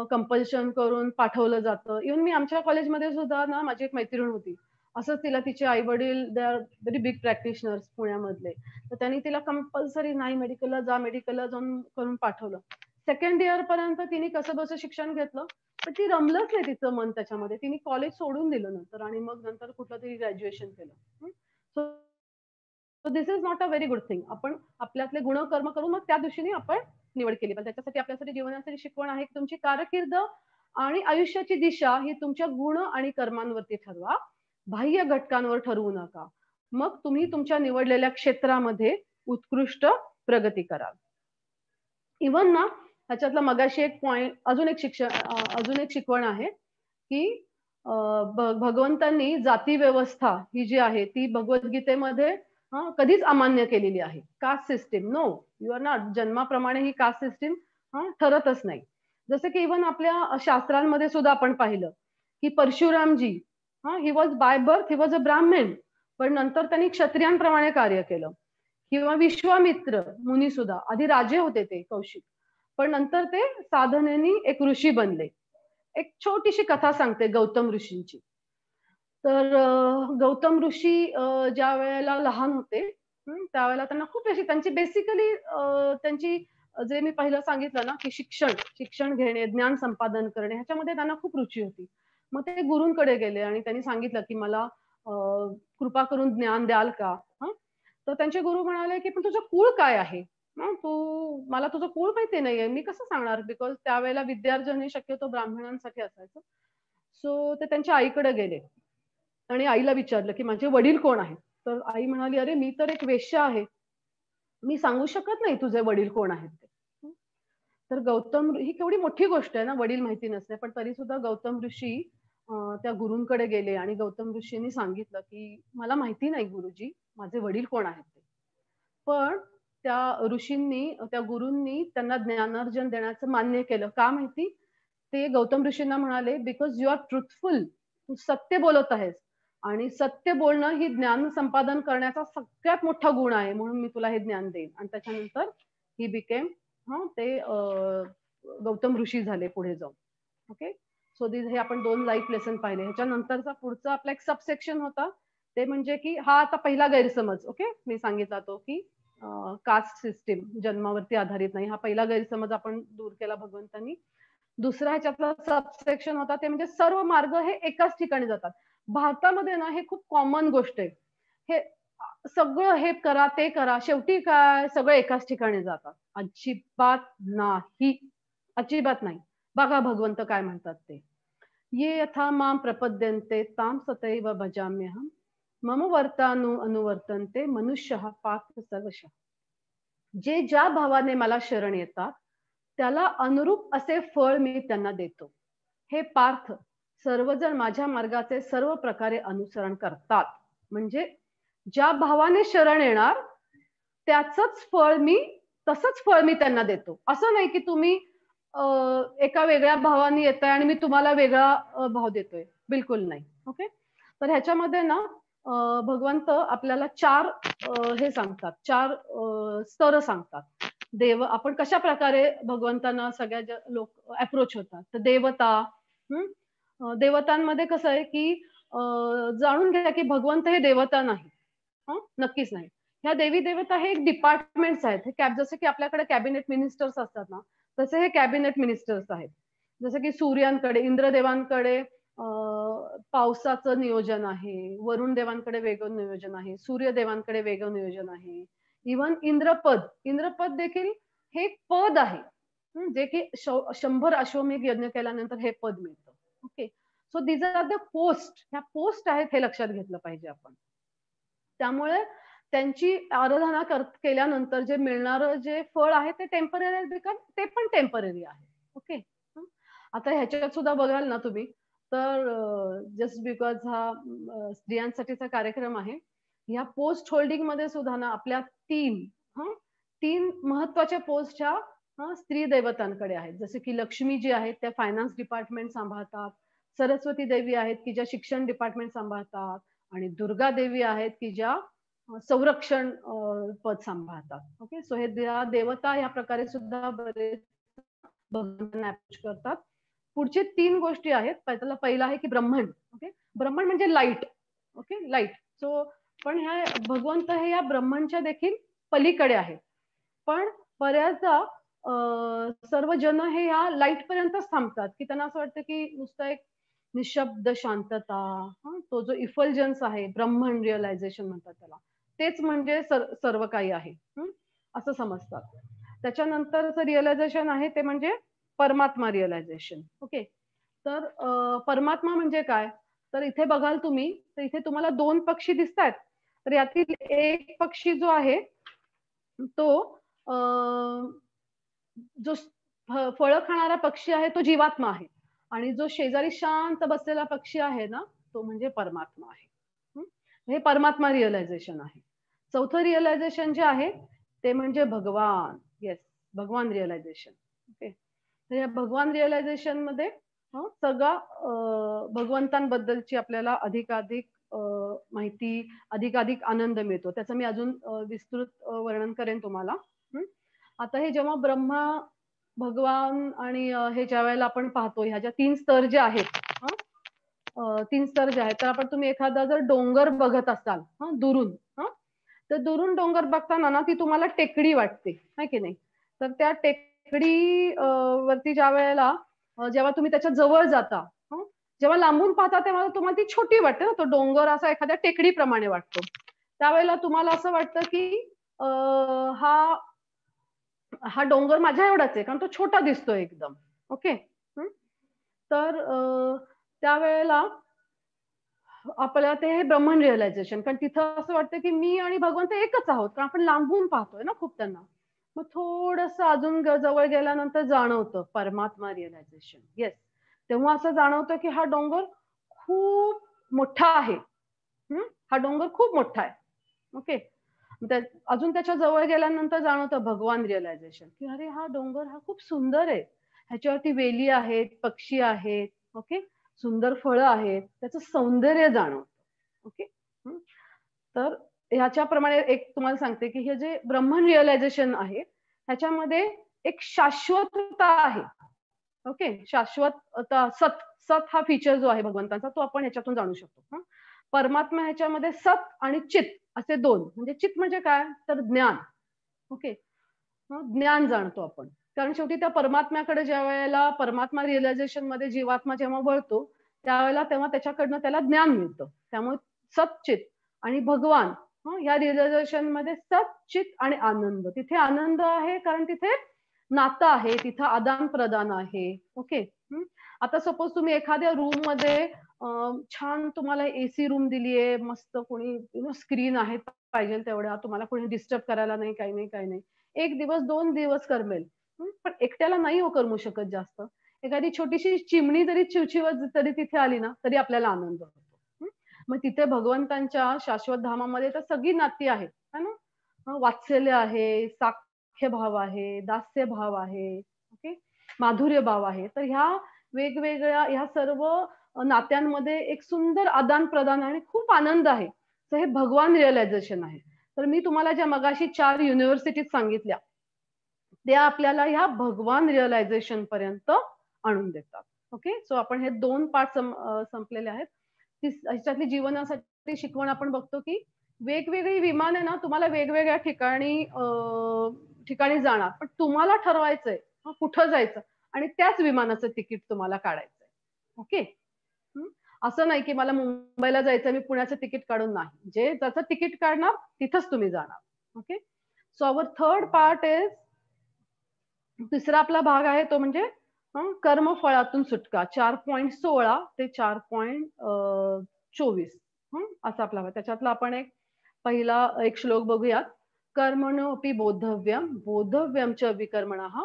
कंपल्शन करून पाठवलं जातं. इव्हन मी आमच्या कॉलेजमध्ये सुद्धा ना, माझी एक मैत्रीण होती, असंच तिला तिचे आई वडील they are very big practitioners पुण्यामधले, तर त्यांनी तिला कंपल्सरी नाही मेडिकलला जा, मेडिकलला जाऊन करून पाठवलं. सेकंड इयर पर्यंत तिने कसं बसं शिक्षण घेतलं, पण ती रमलंच नाही तिचं मन त्याच्यामध्ये. तिने कॉलेज सोडून दिलं नंतर आणि मग नंतर कुठलं तरी ग्रॅज्युएशन केलं. So this is not a very good thing. आपण आपल्यातले गुणकर्म करून मग त्या दिवशीने आपण निवड केली पाहिजे. त्याच्यासाठी आपल्यासाठी जीवनासाठी शिकवण आहे की तुमची कारकीर्द आणि आयुष्याची दिशा ही तुमच्या गुण आणि कर्मांवरती ठरवा, बाह्य घटकांवर ठरवू नका. मग तुम्ही तुमच्या निवडलेल्या क्षेत्रामध्ये उत्कृष्ट प्रगती कराल. इव्हन ना ह्याच्यातला मगाशी एक पॉइंट, अजून एक शिकवण आहे की भगवंतांनी जाती व्यवस्था ही जी आहे ती भगवद्गीतेमध्ये कधीच अमान्य केलेली आहे. Caste system no, you are not. जन्माप्रमाणे ही कास्ट सिस्टीम ठरतच नाही. जसं की इव्हन आपल्या शास्त्रांमध्ये सुद्धा आपण पाहिलं की परशुरामजी he was by birth he was a Brahmin, पण नंतर त्यांनी क्षत्रियांप्रमाणे कार्य केलं. किंवा विश्वामित्र मुनी सुद्धा आधी राजे होते ते कौशिक, पण नंतर ते साधनेने एक ऋषी बनले. एक छोटीशी कथा सांगते गौतम ऋषींची. तर गौतम ऋषी ज्या वेळेला लहान होते त्यावेळेला त्यांना खूप अशी त्यांची बेसिकली त्यांची जे मी पहिलं सांगितलं ना की शिक्षण घेणे, ज्ञान संपादन करणे ह्याच्यामध्ये त्यांना खूप रुची होती. मग ते गुरूंकडे गेले आणि त्यांनी सांगितलं की मला कृपा करून ज्ञान द्याल का. तर त्यांचे गुरु म्हणाले की पण तुझं कुळ काय आहे, मला तुझं कुळ माहिती नाहीये, मी कसं सांगणार, बिकॉज त्यावेळेला विद्यार्जन हे शक्यतो ब्राह्मणांसाठी असायचं. सो ते त्यांच्या आईकडे गेले आणि आईला विचारलं की माझे वडील कोण आहेत. तर आई म्हणाली अरे मी तर एक वेश्या आहे, मी सांगू शकत नाही तुझे वडील कोण आहेत ते. तर गौतम, ही केवढी मोठी गोष्ट आहे ना वडील माहिती नसते, पण तरी सुद्धा गौतम ऋषी त्या गुरूंकडे गेले आणि गौतम ऋषींनी सांगितलं की मला माहिती नाही गुरुजी माझे वडील कोण आहेत ते. पण त्या ऋषींनी, त्या गुरूंनी त्यांना ज्ञानार्जन देण्याचं मान्य केलं. का माहिती? ते गौतम ऋषींना म्हणाले बिकॉज यू आर ट्रुथफुल, तू सत्य बोलत आहेस आणि सत्य बोलणं ही ज्ञान संपादन करण्याचा सगळ्यात मोठा गुण आहे, म्हणून मी तुला हे ज्ञान देईन. आणि त्याच्यानंतर ही बिकेम ते गौतम ऋषी झाले पुढे जाऊन. ओके, सो दिस हे आपण 2 लाईफ लेसन पाहिले. ह्याच्यानंतरचा पुढचा आपला एक सबसेक्शन होता ते म्हणजे की हा आता पहिला गैरसमज. ओके, मी सांगितला तो की कास्ट सिस्टीम जन्मावरती आधारित नाही, हा पहिला गैरसमज आपण दूर केला भगवंतांनी. दुसरा ह्याच्यातला सबसेक्शन होता ते म्हणजे सर्व मार्ग हे एकाच ठिकाणी जातात. भारतामध्ये ना हे खूप कॉमन गोष्ट आहे, हे सगळं हे करा ते करा, शेवटी काय सगळं एकाच ठिकाणी जातात. अजिबात नाही, अजिबात नाही. बघा भगवंत काय म्हणतात ते, ये यथा माम प्रपद्यन्ते ताम सतैव भजाम्यहम मम वर्तानु अनुवर्तन्ते मनुष्यः पार्थ सर्वशः. जे ज्या भावाने मला शरण येतात त्याला अनुरूप असे फळ मी त्यांना देतो. हे पार्थ, सर्वजण माझ्या मार्गाचे सर्व प्रकारे अनुसरण करतात. म्हणजे ज्या भावाने शरण येणार त्याचंच फळ मी, तसंच फळ मी त्यांना देतो. असं नाही की तुम्ही एका वेगळ्या भावाने येताय आणि मी तुम्हाला वेगळा भाव देतोय, बिलकुल नाही. ओके, तर ह्याच्यामध्ये ना भगवंत आपल्याला 4 हे सांगतात, 4 स्तर सांगतात. देव, आपण कशा प्रकारे भगवंतांना सगळ्या लोक अप्रोच होतात. तर देवता, देवतांमध्ये कसं आहे की जाणून घ्या की भगवंत हे देवता नाही, नक्कीच नाही. ह्या देवी देवता हे एक डिपार्टमेंट्स आहेत. हे जसं की आपल्याकडे कॅबिनेट मिनिस्टर्स असतात ना, तसे हे कॅबिनेट मिनिस्टर्स आहेत. जसं की सूर्यांकडे, इंद्रदेवांकडे पावसाचं नियोजन आहे, वरुण देवांकडे वेगळं नियोजन आहे, सूर्यदेवांकडे वेगळं नियोजन आहे. इव्हन इंद्रपद देखील हे एक पद आहे, जे की 100 अश्वमेध यज्ञ केल्यानंतर हे पद मिळतं. Okay, so these are the post, ह्या पोस्ट आहेत हे लक्षात घेतलं पाहिजे आपण. त्यामुळे त्यांची आराधना केल्यानंतर जे मिळणारं जे फळ आहे ते टेम्पररी आहे, ते पण टेम्पररी आहे. ओके, आता ह्याच्यात सुद्धा बघाल ना तुम्ही तर जस्ट बिकॉज हा स्त्रियांसाठीचा कार्यक्रम आहे, ह्या पोस्ट होल्डिंग मध्ये सुद्धा ना आपल्या 3 महत्वाच्या पोस्ट ह्या स्त्री देवतांकडे आहेत. जसे की लक्ष्मी जी आहेत त्या फायनान्स डिपार्टमेंट सांभाळतात, सरस्वती देवी आहेत की ज्या शिक्षण डिपार्टमेंट सांभाळतात, आणि दुर्गा देवी आहेत की ज्या संरक्षण पद सांभाळतात. ओके, सो हे देवता ह्या प्रकारे सुद्धा बरेच भगवंतांना अप्रोच करतात. पुढचे 3 गोष्टी आहेत. पहिला आहे की ब्रह्मण. ओके, ब्रह्मण म्हणजे लाईट. Okay, light. सो पण ह्या भगवंत हे या ब्रह्मांच्या देखील पलीकडे आहेत. पण बऱ्याचदा सर्व जन हे या लाईट पर्यंतच थांबतात, की त्यांना असं वाटतं की नुसतं एक निशब्द शांतता, तो जो इफल्जन्स आहे, ब्रह्मन रिअलायझेशन म्हणतात त्याला, तेच म्हणजे सर्व काही आहे, असं समजतात. त्याच्यानंतरचं रिअलायझेशन आहे ते म्हणजे परमात्मा रिअलायझेशन. ओके, तर परमात्मा म्हणजे काय? तर इथे बघाल तुम्ही, तर इथे तुम्हाला 2 पक्षी दिसतायत. तर यातील एक पक्षी जो आहे तो जो फळं खाणारा पक्षी आहे तो जीवात्मा आहे आणि जो शेजारी शांत बसलेला पक्षी आहे ना, तो म्हणजे परमात्मा आहे. हं? हे परमात्मा रिअलायझेशन आहे. चौथं रिअलायझेशन जे आहे ते म्हणजे भगवान. येस, भगवान रिअलायझेशन. ओके, तर या भगवान रिअलायझेशन मध्ये सगळा भगवंतांबद्दलची आपल्याला अधिकाधिक माहिती, अधिकाधिक आनंद मिळतो. त्याचं मी अजून विस्तृत वर्णन करेन तुम्हाला. आता हे जेव्हा ब्रह्मा, भगवान आणि हे ज्या वेळेला आपण पाहतो, ह्या ज्या 3 स्तर जे आहेत, 3 स्तर जे आहेत, तर आपण तुम्ही एखादा जर डोंगर बघत असाल दुरून, तर दुरून डोंगर बघताना ना ती तुम्हाला टेकडी वाटते, है की नाही? तर त्या टेकडी वरती ज्या वेळेला जेव्हा तुम्ही त्याच्या जवळ जाता, जेव्हा लांबून पाहता तेव्हा तुम्हाला ती छोटी वाटते ना, तो डोंगर असा एखाद्या टेकडीप्रमाणे वाटतो. त्यावेळेला तुम्हाला असं वाटतं की हा हा डोंगर माझ्या एवढाच आहे, कारण तो छोटा दिसतोय एकदम. ओके, तर त्यावेळेला आपल्याला ते हे ब्रह्मन रिअलायझेशन, कारण तिथं असं वाटतं की मी आणि भगवंत एकच आहोत, कारण आपण लांबून पाहतोय ना खूप त्यांना. मग थोडस अजून जवळ गेल्यानंतर जाणवतं परमात्मा रिअलायझेशन. येस, तेव्हा असं जाणवतं की हा डोंगर खूप मोठा आहे. हा डोंगर खूप मोठा आहे. ओके, अजून त्याच्या जवळ गेल्यानंतर जाणवतं भगवान रिअलायझेशन, की अरे हा डोंगर हा खूप सुंदर आहे. ह्याच्यावरती वेली आहेत, पक्षी आहेत, ओके, सुंदर फळं आहेत, त्याचं सौंदर्य जाणवतं. ओके, तर ह्याच्याप्रमाणे एक तुम्हाला सांगते की हे जे ब्रह्मन रिअलायझेशन आहे ह्याच्यामध्ये एक शाश्वतता आहे. ओके, शाश्वतता, सत सत हा फीचर जो आहे भगवंतांचा तो आपण ह्याच्यातून जाणू शकतो. परमात्मा ह्याच्यामध्ये सत आणि चित असे 2, म्हणजे चित म्हणजे काय, तर ज्ञान. ओके, ज्ञान जाणतो आपण, कारण शेवटी त्या परमात्म्याकडे ज्या वेळेला परमात्मा रिअलायझेशन मध्ये जीवात्मा जेव्हा वळतो त्यावेळेला तेव्हा त्याच्याकडनं त्याला ज्ञान मिळतं. त्यामुळे सच्चित आणि भगवान या रिअलायझेशन मध्ये सच्चित आणि आनंद. तिथे आनंद आहे कारण तिथे नातं आहे, तिथं आदान प्रदान आहे. ओके, आता सपोज तुम्ही एखाद्या रूम मध्ये छान तुम्हाला एसी रूम दिलीये, मस्त कोणी स्क्रीन आहे पाहिजे तेवढ्या, तुम्हाला कोणी डिस्टर्ब करायला नाही, काही नाही, काही नाही. 1 दिवस 2 दिवस करमेल, पण एकट्याला नाही हो करमू शकत जास्त. एखादी छोटीशी चिमणी जरी चिवचिवत तरी तिथे आली ना तरी आपल्याला आनंद होतो. मग तिथे भगवंतांच्या शाश्वत धामामध्ये तर सगळी नाती आहेत, है ना? वात्सल्य आहे, साख्य भाव आहे, दास्य भाव आहे, ओके, माधुर्य भाव आहे. तर ह्या वेगवेगळ्या ह्या सर्व नात्यांमध्ये एक सुंदर आदान प्रदान आणि खूप आनंद आहे. तर हे भगवान रिअलायझेशन आहे. तर मी तुम्हाला ज्या मगाशी 4 युनिव्हर्सिटीज सांगितल्या त्या आपल्याला ह्या भगवान रिअलायझेशन पर्यंत आणून देतात. ओके, सो आपण हे 2 पार्ट संपलेले आहेत. ह्याच्यातली जीवनासाठी शिकवण आपण बघतो की वेगवेगळी विमानं ना तुम्हाला वेगवेगळ्या ठिकाणी जाणार, पण तुम्हाला ठरवायचंय कुठं जायचं आणि त्याच विमानाचं तिकीट तुम्हाला काढायचंय. ओके, असं नाही की मला मुंबईला जायचं मी पुण्याचं तिकीट काढून नाही. जे ज्याचं तिकीट काढणार तिथंच तुम्ही जाणार. Okay, so our third part is, तिसरा आपला भाग आहे तो म्हणजे कर्मफळातून सुटका. 4.16 ते 4.24 असा आपला भाग. त्याच्यातला आपण एक पहिला एक श्लोक बघूयात. कर्मणोऽपि बोद्धव्यम बोद्धव्यम च विकर्मणः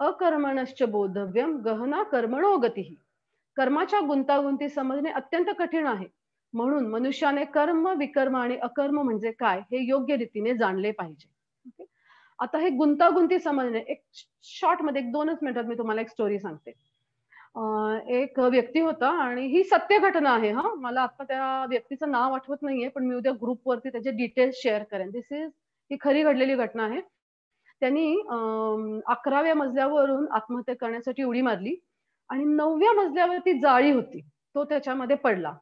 अकर्मणश्च बोद्धव्यम गहना कर्मणो गतिः. कर्माच्या गुंतागुंती समजणे अत्यंत कठीण आहे, म्हणून मनुष्याने कर्म, विकर्म आणि अकर्म म्हणजे काय हे योग्य रीतीने जाणले पाहिजे. ओके, आता हे गुंतागुंती समजणे एक शॉर्ट मध्ये 2च मिनिटात मी तुम्हाला एक स्टोरी सांगते. एक व्यक्ती होता आणि ही सत्य घटना आहे. मला आता त्या व्यक्तीचं नाव आठवत नाहीये, पण मी उद्या ग्रुपवरती त्याचे डिटेल्स शेअर करेन. ही खरी घडलेली घटना आहे. त्यांनी 11व्या मजल्यावरून आत्महत्या करण्यासाठी उडी मारली आणि 9व्या मजल्यावरती जाळी होती, तो त्याच्यामध्ये पडला.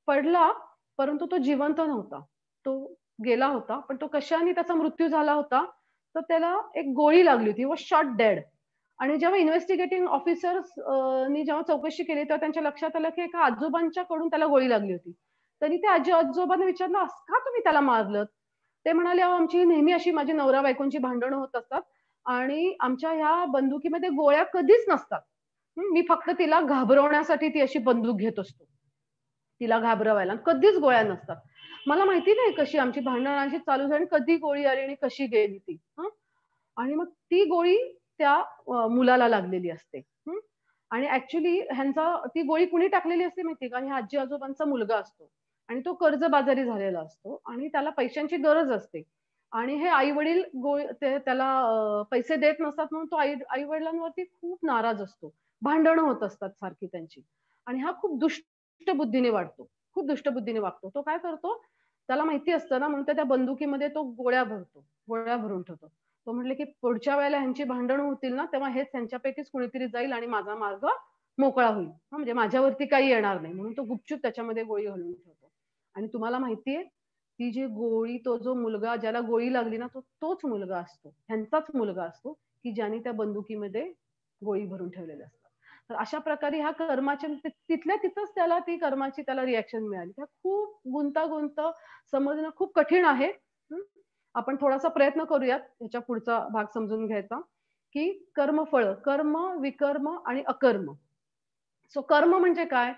पडला परंतु तो जिवंत नव्हता, तो गेला होता. पण तो कशाने त्याचा मृत्यू झाला होता, तर त्याला एक गोळी लागली होती, वॉज शॉट डेड. आणि जेव्हा इन्व्हेस्टिगेटिंग ऑफिसर्स नी जेव्हा चौकशी केली, तेव्हा त्यांच्या लक्षात आलं की एका आजोबांच्या कडून त्याला गोळी लागली होती. त्यांनी त्या आजी-आजोबांना विचारलं, का तुम्ही त्याला मारलत?" ते म्हणाले, "अहो, आमची नेहमी अशी माझी नवरा-बायकोंची भांडणं होत असतात आणि आमच्या ह्या बंदुकीमध्ये गोळ्या कधीच नसतात. मी फक्त तिला घाबरवण्यासाठी ती अशी बंदूक घेत असतो. तिला घाबरवायला. कधीच गोळ्या नसतात. मला माहिती नाही कशी आमची भांडणं अशी चालू झाली, कधी गोळी आली आणि कशी गेली ती." हं. आणि मग ती गोळी त्या मुलाला लागलेली असते. हं. आणि ॲक्चुअली ती गोळी कुणी टाकलेली असते माहिती का? ह्या आजी-आजोबांचा मुलगा असतो आणि तो कर्जबाजारी झालेला असतो आणि त्याला पैशांची गरज असते. आणि हे आई-वडील त्याला पैसे देत नसतात म्हणून तो आई-वडिलांवरती खूप नाराज असतो. भांडणं होत असतात सारखी त्यांची. आणि हा खूप दुष्ट बुद्धीने वाटतो. खूप दुष्ट बुद्धीने वागतो. तो काय करतो, त्याला माहिती असतं ना म्हणून त्या बंदुकीमध्ये तो गोळ्या भरतो. गोळ्या भरून ठेवतो. तो म्हटले, की पुढच्या वेळेला ह्यांची भांडणं होतील ना, तेव्हा हेच ह्यांच्यापैकीच कुणीतरी जाईल आणि माझा मार्ग मोकळा होईल. हां, म्हणजे माझ्यावरती काही येणार नाही. म्हणून तो गुपचूप त्याच्यामध्ये गोळी घालून ठेवतो. आणि तुम्हाला माहिती ती जी गोळी तो जो मुलगा ज्याला गोळी लागली ना, तोच मुलगा असतो. ह्यांचाच मुलगा असतो, की ज्याने त्या बंदुकीमध्ये गोळी भरून ठेवलेल्या असतात. तर अशा प्रकारे ह्या कर्माच्या तिथल्या तिथंच त्याला ती कर्माची रिएक्शन मिळाली. त्या खूप गुंतागुंत समजणं खूप कठीण आहे. हं. आपण थोडासा प्रयत्न करूयात ह्याच्या पुढचा भाग समजून घ्यायचा, की कर्मफळ, कर्म, विकर्म आणि अकर्म. सो कर्म म्हणजे काय?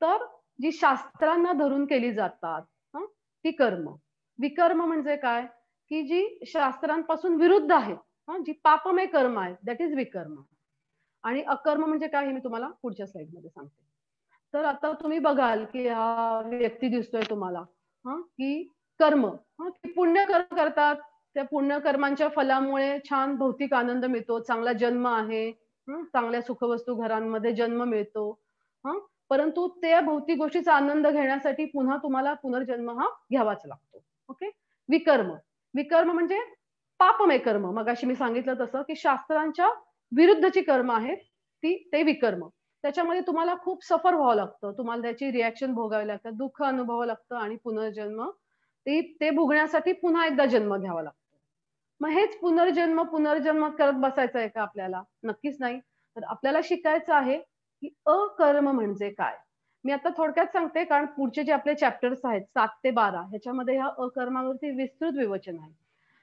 तर जी शास्त्रांना धरून केली जातात, हं, ती कर्म. विकर्म म्हणजे काय? की जी शास्त्रांपासून विरुद्ध आहेत, हं, जी पापमय कर्म आहेत, दॅट इज विकर्म. आणि अकर्म म्हणजे काय हे मी तुम्हाला पुढच्या स्लाइडमध्ये सांगते. तर आता तुम्ही बघाल, की हा व्यक्ती दिसतोय तुम्हाला, हं, की कर्म, हं, की पुण्यकर्म करतात. त्या पुण्यकर्मांच्या फलामुळे छान भौतिक आनंद मिळतो, चांगला जन्म आहे, चांगल्या सुखवस्तू घरांमध्ये जन्म मिळतो. हं, परंतु त्या भौतिक गोष्टीचा आनंद घेण्यासाठी पुन्हा तुम्हाला पुनर्जन्म हा घ्यावाच लागतो. ओके. विकर्म. विकर्म म्हणजे पापमय कर्म. मगाशी मी सांगितलं तसं, की शास्त्रांच्या विरुद्धची कर्म आहेत, ते विकर्म. त्याच्यामध्ये तुम्हाला खूप सफर व्हावं लागतं. तुम्हाला त्याची रिएक्शन भोगावी लागतात, दुःख अनुभवावं लागतं आणि पुनर्जन्म ते भोगण्यासाठी पुन्हा एकदा जन्म घ्यावा लागतो. मग हेच पुनर्जन्म करत बसायचं आहे का आपल्याला? नक्कीच नाही. तर आपल्याला शिकायचं आहे, की अकर्म म्हणजे काय? मी आता थोडक्यात सांगते, कारण पुढचे जे आपले चॅप्टर्स आहेत 7 ते 12 ह्याच्यामध्ये ह्या अकर्मावरती विस्तृत विवेचन आहे.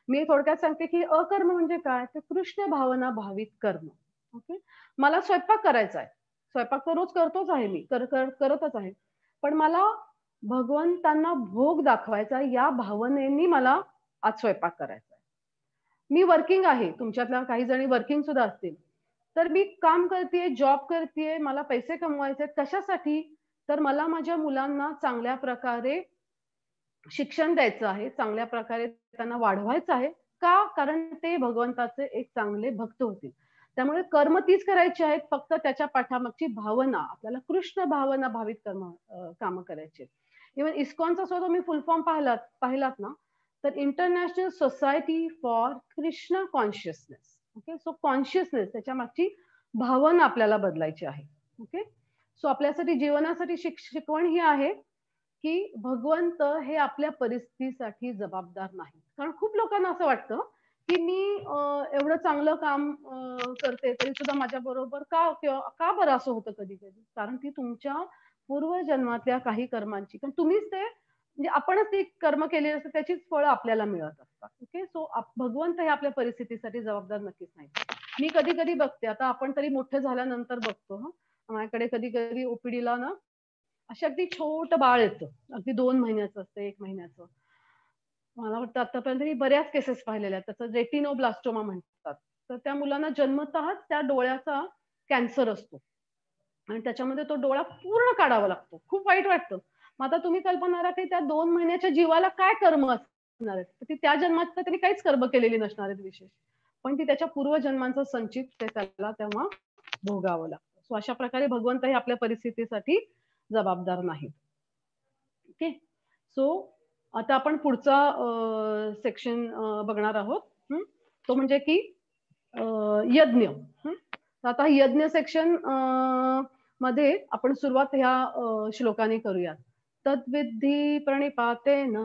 मी थोडक्यात सांगते, की अकर्म म्हणजे काय? तर कृष्ण भावना भावित कर्म. ओके. मला स्वयंपाक करायचा आहे. स्वयंपाक तर रोज करतोच आहे मी. करतच आहे. पण मला भगवंतांना भोग दाखवायचा या भावनेनी मला आज स्वयंपाक करायचा आहे. मी वर्किंग आहे. तुमच्यातल्या काही जणी वर्किंग सुद्धा असतील. तर मी काम करतीये, जॉब करतीये, मला पैसे कमवायचे आहेत. कशासाठी? तर मला माझ्या मुलांना चांगल्या प्रकारे शिक्षण द्यायचं आहे, चांगल्या प्रकारे त्यांना वाढवायचं आहे. का? कारण ते भगवंताचे एक चांगले भक्त होतील. त्यामुळे कर्म तीच करायची आहेत, फक्त त्याच्या पाठीमागची भावना, आपल्याला कृष्ण भावना भावित कामं करायची आहेत. इव्हन इस्कॉनचा सुद्धा तुम्ही फुल फॉर्म पाहिलात ना, तर international society for Krishna consciousness. Okay. So consciousness त्याच्या मागची भावना आपल्याला बदलायची आहे. ओके. सो आपल्यासाठी जीवनासाठी शिकवण ही आहे, की भगवंत हे आपल्या परिस्थितीसाठी जबाबदार नाही. कारण खूप लोकांना असं वाटतं, की मी एवढं चांगलं काम करते तरी सुद्धा माझ्याबरोबर का बरं असं होतं कधी-कधी? कारण ती तुमच्या पूर्वजन्मातल्या काही कर्मांची कारण तुम्हीच ते म्हणजे आपणच ती कर्म केलेली असतात त्याचीच फळं आपल्याला मिळत असतात. ओके. सो भगवंत हे आपल्या परिस्थितीसाठी जबाबदार नक्कीच नाही. मी कधी-कधी बघते आता आपण तरी मोठे झाल्यानंतर बघतो हं. माझ्याकडे कधी-कधी ओपीडीला ना अशी अगदी छोटं बाळ येतं. अगदी 2 महिन्याचं असतं, 1 महिन्याचं. मला वाटतं आतापर्यंत मी बऱ्याच केसेस पाहिलेल्या आहेत. त्याचं रेटिनोब्लास्टोमा म्हणतात. तर त्या मुलांना जन्मतःच त्या डोळ्याचा कॅन्सर असतो आणि त्याच्यामध्ये तो डोळा पूर्ण काढावा लागतो. खूप वाईट वाटतं. मग आता तुम्ही कल्पना करा, की त्या 2 महिन्याच्या जीवाला काय कर्म असणार आहेत? तर ती त्या जन्मात तर त्यांनी काहीच कर्म केलेली नसणार आहेत विशेष. पण ती त्याच्या पूर्वजन्मांचं संचित ते त्याला तेव्हा भोगावं लागतं. सो अशा प्रकारे भगवंत हे आपल्या परिस्थितीसाठी जबाबदार नाहीत. ओके. सो आता आपण पुढचा सेक्शन बघणार आहोत. तो म्हणजे की यज्ञ. तर आता यज्ञ सेक्शन मध्ये आपण सुरुवात ह्या श्लोकाने करूयात, तद्विद्धि प्रणिपातेन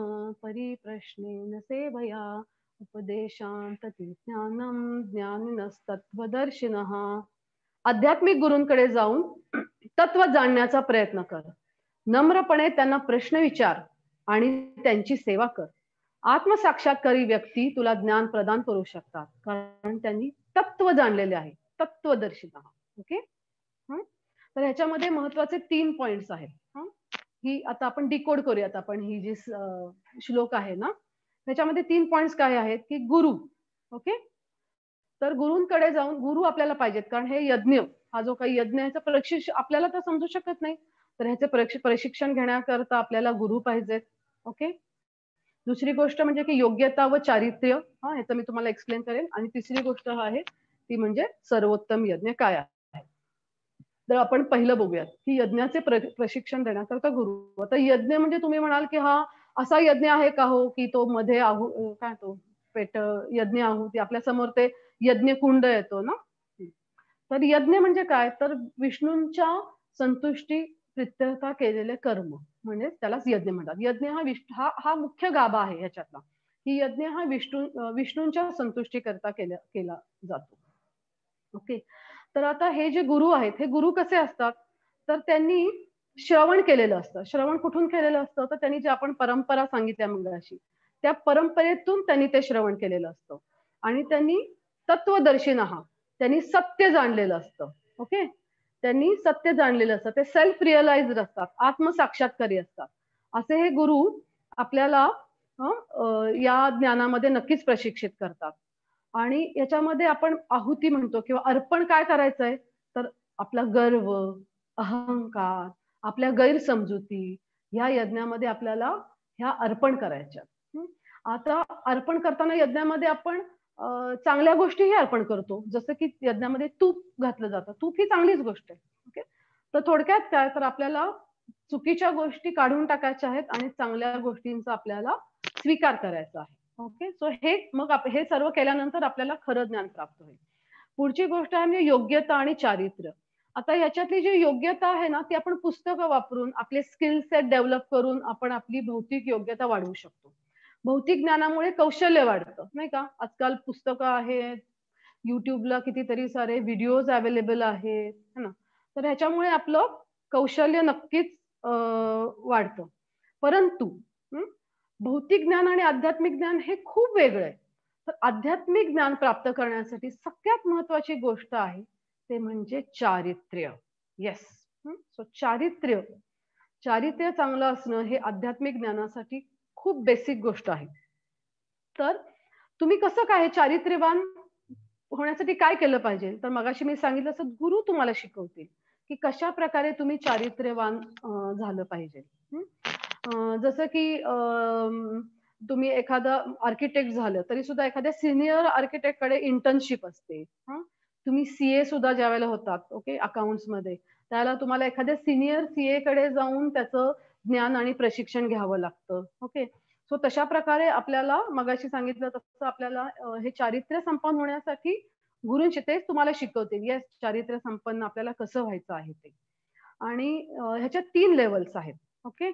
परिप्रश्नेन सेवया उपदेशांतति ज्ञानम ज्ञानिनस्तत्वदर्शिनः. आध्यात्मिक गुरूंकडे जाऊन तत्व जाणण्याचा प्रयत्न कर. नम्रपणे त्यांना प्रश्न विचार आणि त्यांची सेवा कर. आत्मसाक्षात्कारी व्यक्ती तुला ज्ञान प्रदान करू शकतात, कारण त्यांनी तत्व जाणलेले आहे, तत्वदर्शिता. ओके. तर ह्याच्यामध्ये महत्वाचे 3 पॉइंट्स आहेत. ही आता आपण डिकोड करूयात. आपण ही जी श्लोक आहे ना, त्याच्यामध्ये 3 पॉइंट्स काय आहेत की गुरु. ओके. तर गुरूंकडे जाऊन, गुरु आपल्याला पाहिजेत, कारण हे यज्ञ, हा जो काही यज्ञ ह्याचं प्रशिक्षण आपल्याला तर समजू शकत नाही, तर ह्याचे प्रशिक्षण घेण्याकरता आपल्याला गुरु पाहिजेत. ओके. दुसरी गोष्ट म्हणजे की योग्यता व चारित्र्य, ह्याचं मी तुम्हाला एक्सप्लेन करेन. आणि तिसरी गोष्ट आहे ती म्हणजे सर्वोत्तम यज्ञ काय आहे. तर आपण पहिलं बघूयात की यज्ञाचे प्रशिक्षण देण्याकरता गुरु. आता यज्ञ म्हणजे तुम्ही म्हणाल की हा असा यज्ञ आहे का हो की तो मध्ये काय तो पेट यज्ञ आहुती आपल्या समोर ते यज्ञ कुंड येतो ना. तर यज्ञ म्हणजे काय, तर विष्णूंच्या संतुष्टी प्रित्यर्था केलेले कर्म म्हणजे त्यालाच यज्ञ म्हणतात. यज्ञ हा मुख्य गाभा आहे ह्याच्यातला, की यज्ञ हा विष्णूंच्या संतुष्टी करता केला जातो. ओके. तर आता हे जे गुरु आहेत, हे गुरु कसे असतात, तर त्यांनी श्रवण केलेलं असतं. श्रवण कुठून केलेलं असतं, तर त्यांनी जे आपण परंपरा सांगितल्या मगाशी, त्या परंपरेतून त्यांनी ते श्रवण केलेलं असतं. आणि त्यांनी तत्वदर्शीन आहात, त्यांनी सत्य जाणलेलं असतं. ओके. त्यांनी सत्य जाणलेलं असतं, ते सेल्फ रिअलाइज्ड असतात, आत्मसाक्षात्कारी असतात. असे हे गुरु आपल्याला या ज्ञानामध्ये नक्कीच प्रशिक्षित करतात. आणि याच्यामध्ये आपण आहुती म्हणतो किंवा अर्पण काय करायचंय, तर आपला गर्व, अहंकार, आपल्या गैरसमजुती ह्या यज्ञामध्ये आपल्याला ह्या अर्पण करायच्या. आता अर्पण करताना यज्ञामध्ये आपण चांगल्या गोष्टीही अर्पण करतो, जसं की यज्ञामध्ये तूप घातलं जातं. तूप ही चांगलीच गोष्ट आहे. ओके. तर थोडक्यात काय, तर आपल्याला चुकीच्या गोष्टी काढून टाकायच्या आहेत आणि चांगल्या गोष्टींचा आपल्याला स्वीकार करायचा आहे. ओके. सो हे मग हे सर्व केल्यानंतर आपल्याला खरं ज्ञान प्राप्त होईल. पुढची गोष्ट आहे म्हणजे योग्यता आणि चारित्र्य. आता याच्यातली जी योग्यता आहे ना, ती आपण पुस्तकं वापरून आपले स्किल सेट डेव्हलप करून आपण आपली भौतिक योग्यता वाढवू शकतो. भौतिक ज्ञानामुळे कौशल्य वाढतं, नाही का. आजकाल पुस्तकं आहेत, युट्यूबला कितीतरी सारे व्हिडिओज अवेलेबल आहेत, है ना. तर ह्याच्यामुळे आपलं कौशल्य नक्कीच वाढतं. परंतु भौतिक ज्ञान आणि आध्यात्मिक ज्ञान हे खूप वेगळं आहे. तर आध्यात्मिक ज्ञान प्राप्त करण्यासाठी सगळ्यात महत्वाची गोष्ट आहे ते म्हणजे चारित्र्य. येस. सो चारित्र्य चांगलं असणं हे आध्यात्मिक ज्ञानासाठी खूप बेसिक गोष्ट आहे. तर तुम्ही कसं काय चारित्र्यवान होण्यासाठी काय केलं पाहिजे, तर मगाशी मी सांगितलं असं गुरु तुम्हाला शिकवतील की कशा प्रकारे तुम्ही चारित्र्यवान झालं पाहिजे. जसं की तुम्ही एखादा आर्किटेक्ट झालं तरी सुद्धा एखाद्या सिनियर आर्किटेक्ट कडे इंटर्नशिप असते. तुम्ही सीए सुद्धा ज्या वेळेला होतात, ओके, अकाउंट्स मध्ये, त्याला तुम्हाला एखाद्या सिनियर सीए कडे जाऊन त्याचं ज्ञान आणि प्रशिक्षण घ्यावं लागतं. ओके. सो तशा प्रकारे आपल्याला मगाशी सांगितलं तसं आपल्याला हे चारित्र्य संपन्न होण्यासाठी गुरूंचे तेच तुम्हाला शिकवतील. येस, चारित्र्य संपन्न आपल्याला कसं व्हायचं आहे ते. आणि ह्याच्यात 3 लेवल्स आहेत. ओके.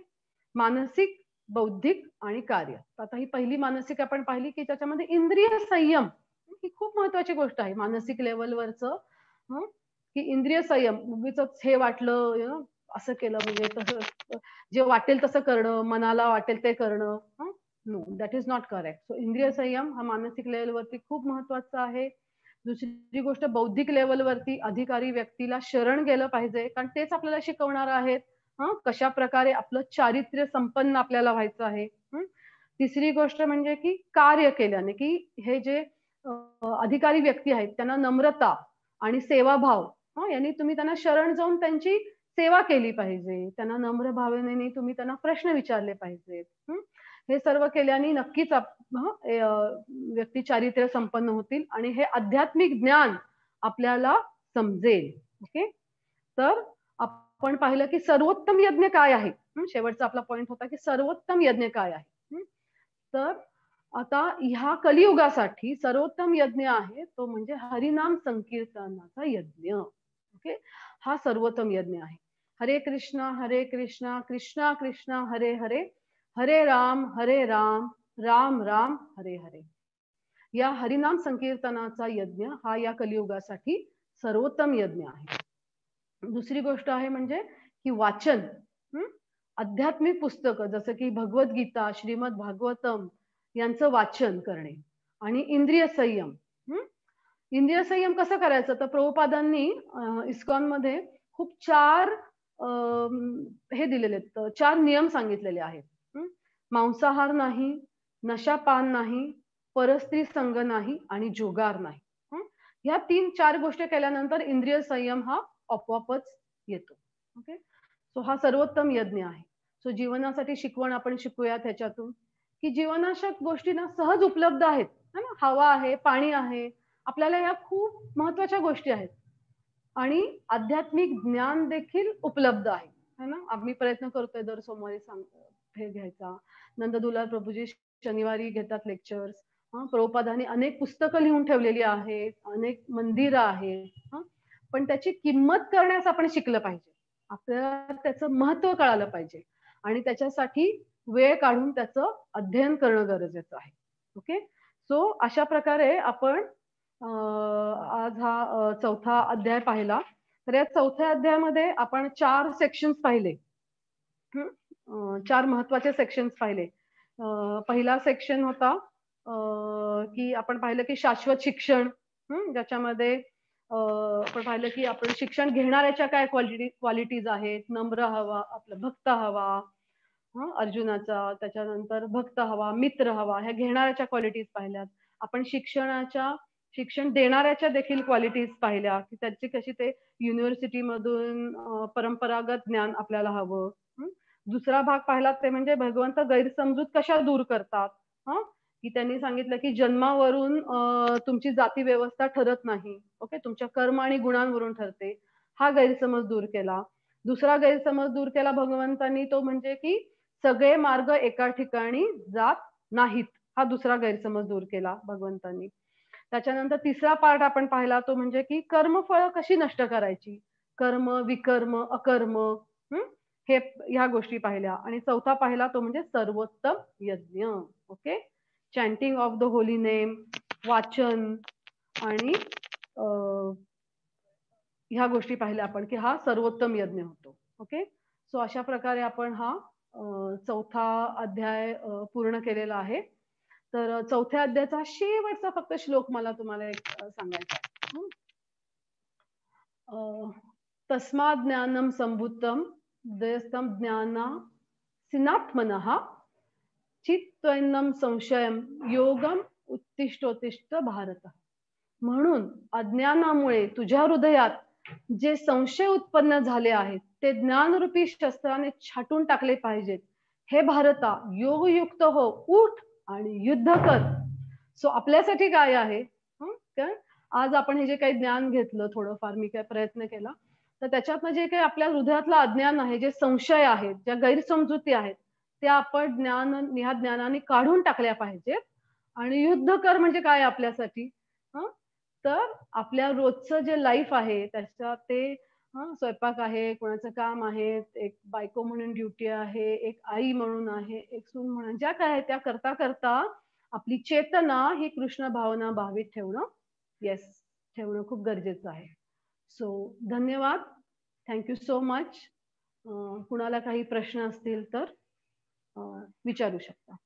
मानसिक, बौद्धिक आणि कार्य. आता ही पहिली मानसिक आपण पाहिली की त्याच्यामध्ये इंद्रिय संयम ही खूप महत्वाची गोष्ट आहे. मानसिक लेवलवरचं की इंद्रिय संयम, उगीच हे वाटलं असं केलं म्हणजे तसं जे वाटेल तसं करणं, मनाला वाटेल ते करणं. No, that is not correct. So इंद्रिय संयम हा मानसिक लेवलवरती खूप महत्वाचा आहे. दुसरी गोष्ट, बौद्धिक लेवलवरती अधिकारी व्यक्तीला शरण गेलं पाहिजे, कारण तेच आपल्याला शिकवणार आहेत कशा प्रकारे आपलं चारित्र्य संपन्न आपल्याला व्हायचं आहे. तिसरी गोष्ट म्हणजे की कार्य केल्याने, की हे जे अधिकारी व्यक्ती आहेत त्यांना नम्रता आणि सेवाभाव यांनी तुम्ही त्यांना शरण जाऊन त्यांची सेवा केली पाहिजे. त्यांना नम्र भावनेने तुम्ही त्यांना प्रश्न विचारले पाहिजेत. हे सर्व केल्याने नक्कीच व्यक्ती चारित्र्य संपन्न होतील आणि हे आध्यात्मिक ज्ञान आपल्याला समजेल. ओके. तर आपण पाहिलं की सर्वोत्तम यज्ञ काय आहे. शेवटचा आपला पॉइंट होता की सर्वोत्तम यज्ञ काय आहे. तर आता ह्या कलियुगासाठी सर्वोत्तम यज्ञ आहे तो म्हणजे हरिनाम संकीर्तनाचा यज्ञ. ओके. हा सर्वोत्तम यज्ञ आहे. हरे कृष्णा कृष्णा कृष्णा हरे हरे, हरे राम राम राम हरे हरे. या हरिनाम संकीर्तनाचा यज्ञ हा या कलियुगासाठी सर्वोत्तम यज्ञ आहे. दुसरी गोष्ट आहे म्हणजे की वाचन, आध्यात्मिक पुस्तकं जसं की भगवद्गीता, श्रीमद भागवतम यांचं वाचन करणे आणि इंद्रिय संयम. इंद्रिय संयम कसं करायचं तर प्रभुपादांनी इस्कॉन मध्ये खूप 4 हे दिलेले आहेत, 4 नियम सांगितलेले आहेत. मांसाहार नाही, नशापान नाही, परस्त्री संग नाही आणि जुगार नाही. ह्या 3-4 गोष्टी केल्यानंतर इंद्रिय संयम हा आपोआपच येतो. ओके, सो हा सर्वोत्तम यज्ञ आहे. सो जीवनासाठी शिकवण आपण शिकूया त्याच्यातून की जीवनाच्या गोष्टी ना सहज उपलब्ध आहेत. हवा आहे, पाणी आहे, आपल्याला या खूप महत्वाच्या गोष्टी आहेत आणि आध्यात्मिक ज्ञान देखील उपलब्ध आहे, है ना. आम्ही प्रयत्न करतोय दर सोमवारी हे घ्यायचा. नंददुलार प्रभूजी शनिवारी घेतात लेक्चर्स. प्रभुपादांनी अनेक पुस्तकं लिहून ठेवलेली आहेत, अनेक मंदिरं आहेत. पण त्याची किंमत करण्यास आपण शिकलं पाहिजे. आपल्याला त्याचं महत्व कळालं पाहिजे आणि त्याच्यासाठी वेळ काढून त्याचं अध्ययन करणं गरजेचं आहे. ओके, सो अशा प्रकारे आपण आज हा 4था अध्याय पाहिला. तर या 4थ्या अध्यायामध्ये आपण 4 सेक्शन्स पाहिले. 4 महत्वाचे सेक्शन्स पाहिले. पहिला सेक्शन होता की आपण पाहिलं की शाश्वत शिक्षण, ज्याच्यामध्ये आपण पाहिलं की आपण शिक्षण घेणाऱ्याच्या काय क्वालिटीज आहेत. नम्र हवा, आपलं भक्त हवा, अर्जुनाचा. त्याच्यानंतर भक्त हवा, मित्र हवा, ह्या घेणाऱ्याच्या क्वालिटीज पाहिल्यात. आपण शिक्षण देणाऱ्याच्या देखील क्वालिटीज पाहिल्या की त्याची कशी ते युनिव्हर्सिटी मधून परंपरागत ज्ञान आपल्याला हवं. दुसरा भाग पाहिला ते म्हणजे भगवंत गैरसमजूत कशा दूर करतात. की त्यांनी सांगितलं की जन्मावरून तुमची जाती व्यवस्था ठरत नाही. ओके, तुमच्या कर्म आणि गुणांवरून ठरते. हा गैरसमज दूर केला. दुसरा गैरसमज दूर केला भगवंतांनी, तो म्हणजे की सगळे मार्ग एका ठिकाणी जात नाहीत. हा दुसरा गैरसमज दूर केला भगवंतांनी. त्याच्यानंतर तिसरा पार्ट आपण पाहिला तो म्हणजे की कर्मफळ कशी नष्ट करायची, कर्म, विकर्म, अकर्म, हे ह्या गोष्टी पाहिल्या. आणि चौथा पाहिला तो म्हणजे सर्वोत्तम यज्ञ. Okay, chanting of the holy name, वाचन आणि ह्या गोष्टी पाहिल्या आपण की हा सर्वोत्तम यज्ञ होतो. ओके, सो अशा प्रकारे आपण हा 4था अध्याय पूर्ण केलेला आहे. तर 4थ्या अध्यायाचा शेवटचा फक्त श्लोक मला तुम्हाला एक सांगायचा आहे. तस्मात् ज्ञानम संभूतम दयस्तम ज्ञाना सिनात्मनः चित्त्वैनम संशयम योगम उत्तिष्ठोत्तिष्ठ भारत. म्हणून अज्ञानामुळे तुझ्या हृदयात जे संशय उत्पन्न झाले आहेत ते ज्ञानरूपी शस्त्राने छाटून टाकले पाहिजेत. हे भारता, योगयुक्त हो, उठ आणि युद्ध कर. सो आपल्यासाठी काय आहे, आज आपण हे जे काही ज्ञान घेतलं, थोडंफार मी काय प्रयत्न केला, तर त्याच्यातनं जे काही आपल्या हृदयातलं अज्ञान आहे, जे संशय आहेत, ज्या गैरसमजुती आहेत, त्या आपण ह्या ज्ञानाने काढून टाकल्या पाहिजेत. आणि युद्ध कर म्हणजे काय आपल्यासाठी, तर आपल्या रोजचं जे लाईफ आहे त्याच्यात ते स्वयंपाक आहे, कोणाचं काम आहे, एक बायको म्हणून ड्युटी आहे, एक आई म्हणून आहे, एक सून म्हणून, ज्या काय त्या करता करता आपली चेतना ही कृष्ण भावना भावित ठेवणं, ठेवणं खूप गरजेचं आहे. सो धन्यवाद, थँक्यू सो मच. कुणाला काही प्रश्न असतील तर विचारू शकता.